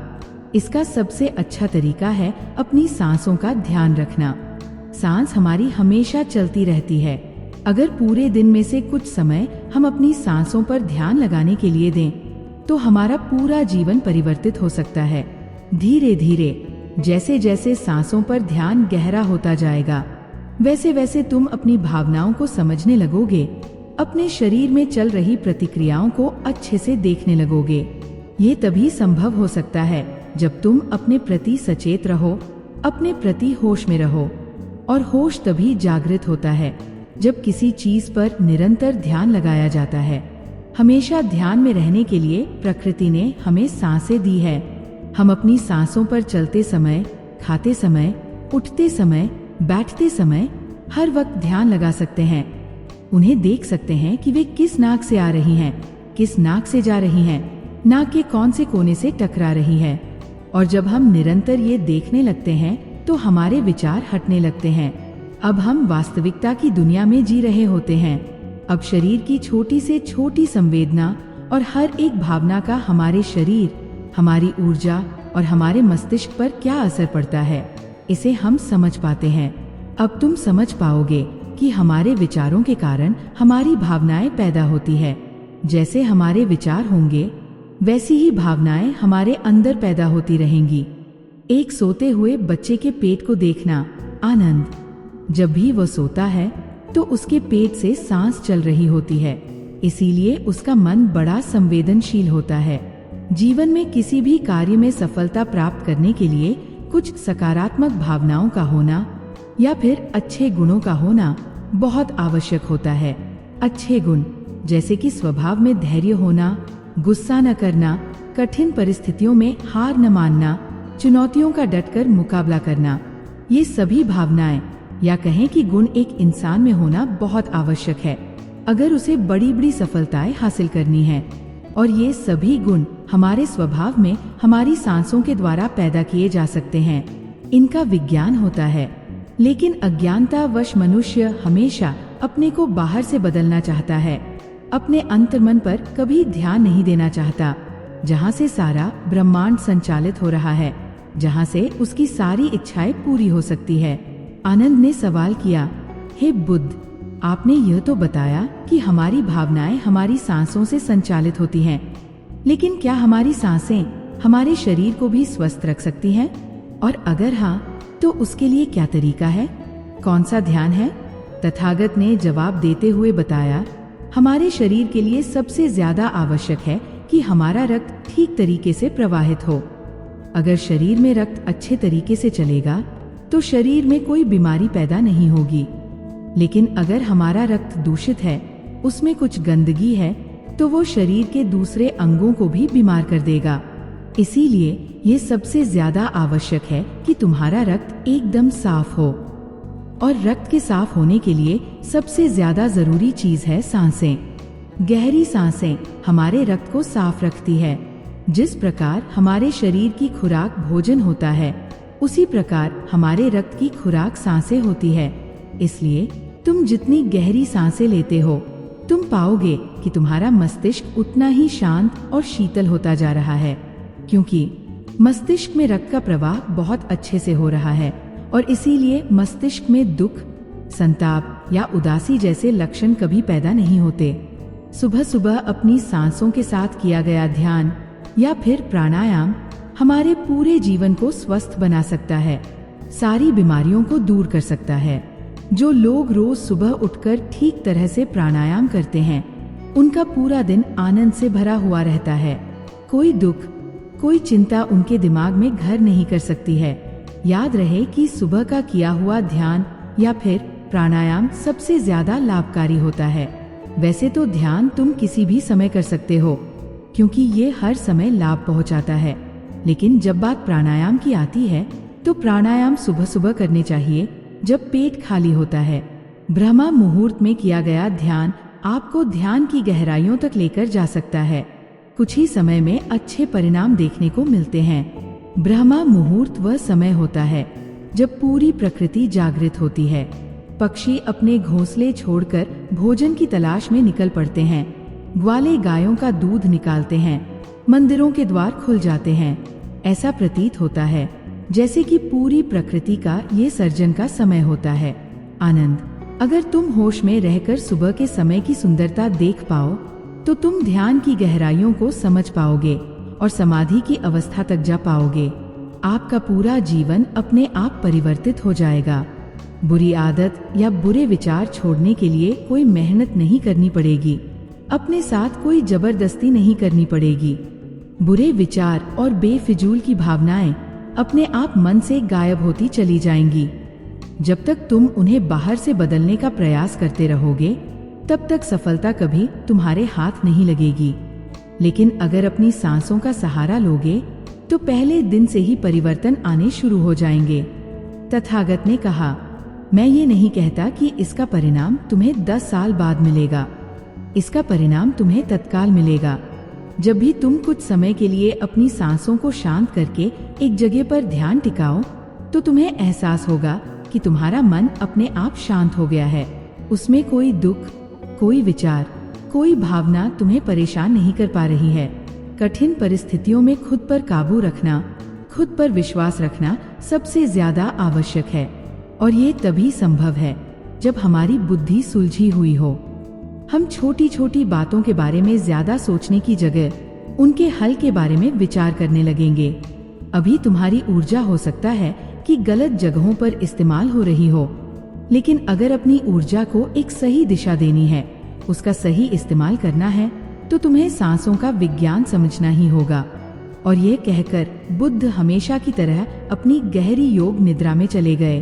इसका सबसे अच्छा तरीका है अपनी सांसों का ध्यान रखना। सांस हमारी हमेशा चलती रहती है। अगर पूरे दिन में से कुछ समय हम अपनी सांसों पर ध्यान लगाने के लिए दें, तो हमारा पूरा जीवन परिवर्तित हो सकता है। धीरे धीरे जैसे जैसे सांसों पर ध्यान गहरा होता जाएगा, वैसे वैसे तुम अपनी भावनाओं को समझने लगोगे, अपने शरीर में चल रही प्रतिक्रियाओं को अच्छे से देखने लगोगे। ये तभी संभव हो सकता है जब तुम अपने प्रति सचेत रहो, अपने प्रति होश में रहो। और होश तभी जागृत होता है जब किसी चीज पर निरंतर ध्यान लगाया जाता है। हमेशा ध्यान में रहने के लिए प्रकृति ने हमें सांसें दी है। हम अपनी सांसों पर चलते समय, खाते समय, उठते समय, बैठते समय हर वक्त ध्यान लगा सकते हैं। उन्हें देख सकते हैं कि वे किस नाक से आ रही हैं, किस नाक से जा रही हैं, नाक के कौन से कोने से टकरा रही है। और जब हम निरंतर ये देखने लगते हैं तो हमारे विचार हटने लगते हैं। अब हम वास्तविकता की दुनिया में जी रहे होते हैं। अब शरीर की छोटी से छोटी संवेदना और हर एक भावना का हमारे शरीर, हमारी ऊर्जा और हमारे मस्तिष्क पर क्या असर पड़ता है, इसे हम समझ पाते हैं। अब तुम समझ पाओगे कि हमारे विचारों के कारण हमारी भावनाएं पैदा होती है। जैसे हमारे विचार होंगे, वैसी ही भावनाएं हमारे अंदर पैदा होती रहेंगी। एक सोते हुए बच्चे के पेट को देखना। आनंद। जब भी वह सोता है तो उसके पेट से सांस चल रही होती है, इसीलिए उसका मन बड़ा संवेदनशील होता है। जीवन में किसी भी कार्य में सफलता प्राप्त करने के लिए कुछ सकारात्मक भावनाओं का होना या फिर अच्छे गुणों का होना बहुत आवश्यक होता है। अच्छे गुण जैसे कि स्वभाव में धैर्य होना, गुस्सा न करना, कठिन परिस्थितियों में हार न मानना, चुनौतियों का डटकर मुकाबला करना, ये सभी भावनाएं या कहें कि गुण एक इंसान में होना बहुत आवश्यक है अगर उसे बड़ी बड़ी सफलताएं हासिल करनी है। और ये सभी गुण हमारे स्वभाव में हमारी सांसों के द्वारा पैदा किए जा सकते हैं। इनका विज्ञान होता है, लेकिन अज्ञानतावश मनुष्य हमेशा अपने को बाहर से बदलना चाहता है, अपने अंतर्मन पर कभी ध्यान नहीं देना चाहता, जहाँ से सारा ब्रह्मांड संचालित हो रहा है, जहाँ से उसकी सारी इच्छाएं पूरी हो सकती है। आनंद ने सवाल किया, हे बुद्ध, आपने यह तो बताया कि हमारी भावनाएं हमारी सांसों से संचालित होती हैं, लेकिन क्या हमारी सांसें हमारे शरीर को भी स्वस्थ रख सकती हैं? और अगर हाँ, तो उसके लिए क्या तरीका है, कौन सा ध्यान है? तथागत ने जवाब देते हुए बताया, हमारे शरीर के लिए सबसे ज्यादा आवश्यक है कि हमारा रक्त ठीक तरीके से प्रवाहित हो। अगर शरीर में रक्त अच्छे तरीके से चलेगा तो शरीर में कोई बीमारी पैदा नहीं होगी। लेकिन अगर हमारा रक्त दूषित है, उसमें कुछ गंदगी है, तो वो शरीर के दूसरे अंगों को भी बीमार कर देगा। इसीलिए ये सबसे ज्यादा आवश्यक है कि तुम्हारा रक्त एकदम साफ हो। और रक्त के साफ होने के लिए सबसे ज्यादा जरूरी चीज है सांसें। गहरी सांसें हमारे रक्त को साफ रखती है। जिस प्रकार हमारे शरीर की खुराक भोजन होता है, उसी प्रकार हमारे रक्त की खुराक सांसें होती है। इसलिए तुम जितनी गहरी सांसें लेते हो, तुम पाओगे कि तुम्हारा मस्तिष्क उतना ही शांत और शीतल होता जा रहा है, क्योंकि मस्तिष्क में रक्त का प्रवाह बहुत अच्छे से हो रहा है और इसीलिए मस्तिष्क में दुख, संताप या उदासी जैसे लक्षण कभी पैदा नहीं होते। सुबह सुबह अपनी सांसों के साथ किया गया ध्यान या फिर प्राणायाम हमारे पूरे जीवन को स्वस्थ बना सकता है, सारी बीमारियों को दूर कर सकता है। जो लोग रोज सुबह उठकर ठीक तरह से प्राणायाम करते हैं, उनका पूरा दिन आनंद से भरा हुआ रहता है। कोई दुख, कोई चिंता उनके दिमाग में घर नहीं कर सकती है। याद रहे कि सुबह का किया हुआ ध्यान या फिर प्राणायाम सबसे ज्यादा लाभकारी होता है। वैसे तो ध्यान तुम किसी भी समय कर सकते हो, क्योंकि ये हर समय लाभ पहुंचाता है, लेकिन जब बात प्राणायाम की आती है तो प्राणायाम सुबह सुबह करने चाहिए जब पेट खाली होता है। ब्रह्मा मुहूर्त में किया गया ध्यान आपको ध्यान की गहराइयों तक लेकर जा सकता है। कुछ ही समय में अच्छे परिणाम देखने को मिलते हैं। ब्रह्मा मुहूर्त वह समय होता है जब पूरी प्रकृति जागृत होती है। पक्षी अपने घोंसले छोड़कर भोजन की तलाश में निकल पड़ते हैं। ग्वाले गायों का दूध निकालते हैं। मंदिरों के द्वार खुल जाते हैं। ऐसा प्रतीत होता है जैसे कि पूरी प्रकृति का ये सर्जन का समय होता है। आनंद, अगर तुम होश में रहकर सुबह के समय की सुंदरता देख पाओ तो तुम ध्यान की गहराइयों को समझ पाओगे और समाधि की अवस्था तक जा पाओगे। आपका पूरा जीवन अपने आप परिवर्तित हो जाएगा। बुरी आदत या बुरे विचार छोड़ने के लिए कोई मेहनत नहीं करनी पड़ेगी। अपने साथ कोई जबरदस्ती नहीं करनी पड़ेगी। बुरे विचार और बेफिजूल की भावनाएं अपने आप मन से गायब होती चली जाएंगी। जब तक तुम उन्हें बाहर से बदलने का प्रयास करते रहोगे तब तक सफलता कभी तुम्हारे हाथ नहीं लगेगी। लेकिन अगर अपनी सांसों का सहारा लोगे तो पहले दिन से ही परिवर्तन आने शुरू हो जाएंगे। तथागत ने कहा, मैं ये नहीं कहता कि इसका परिणाम तुम्हें 10 साल बाद मिलेगा। इसका परिणाम तुम्हें तत्काल मिलेगा। जब भी तुम कुछ समय के लिए अपनी सांसों को शांत करके एक जगह पर ध्यान टिकाओ तो तुम्हें एहसास होगा कि तुम्हारा मन अपने आप शांत हो गया है। उसमें कोई दुख, कोई विचार, कोई भावना तुम्हें परेशान नहीं कर पा रही है। कठिन परिस्थितियों में खुद पर काबू रखना, खुद पर विश्वास रखना सबसे ज्यादा आवश्यक है, और ये तभी संभव है जब हमारी बुद्धि सुलझी हुई हो। हम छोटी छोटी बातों के बारे में ज्यादा सोचने की जगह उनके हल के बारे में विचार करने लगेंगे। अभी तुम्हारी ऊर्जा हो सकता है कि गलत जगहों पर इस्तेमाल हो रही हो, लेकिन अगर अपनी ऊर्जा को एक सही दिशा देनी है, उसका सही इस्तेमाल करना है, तो तुम्हें सांसों का विज्ञान समझना ही होगा। और ये कहकर बुद्ध हमेशा की तरह अपनी गहरी योग निद्रा में चले गए।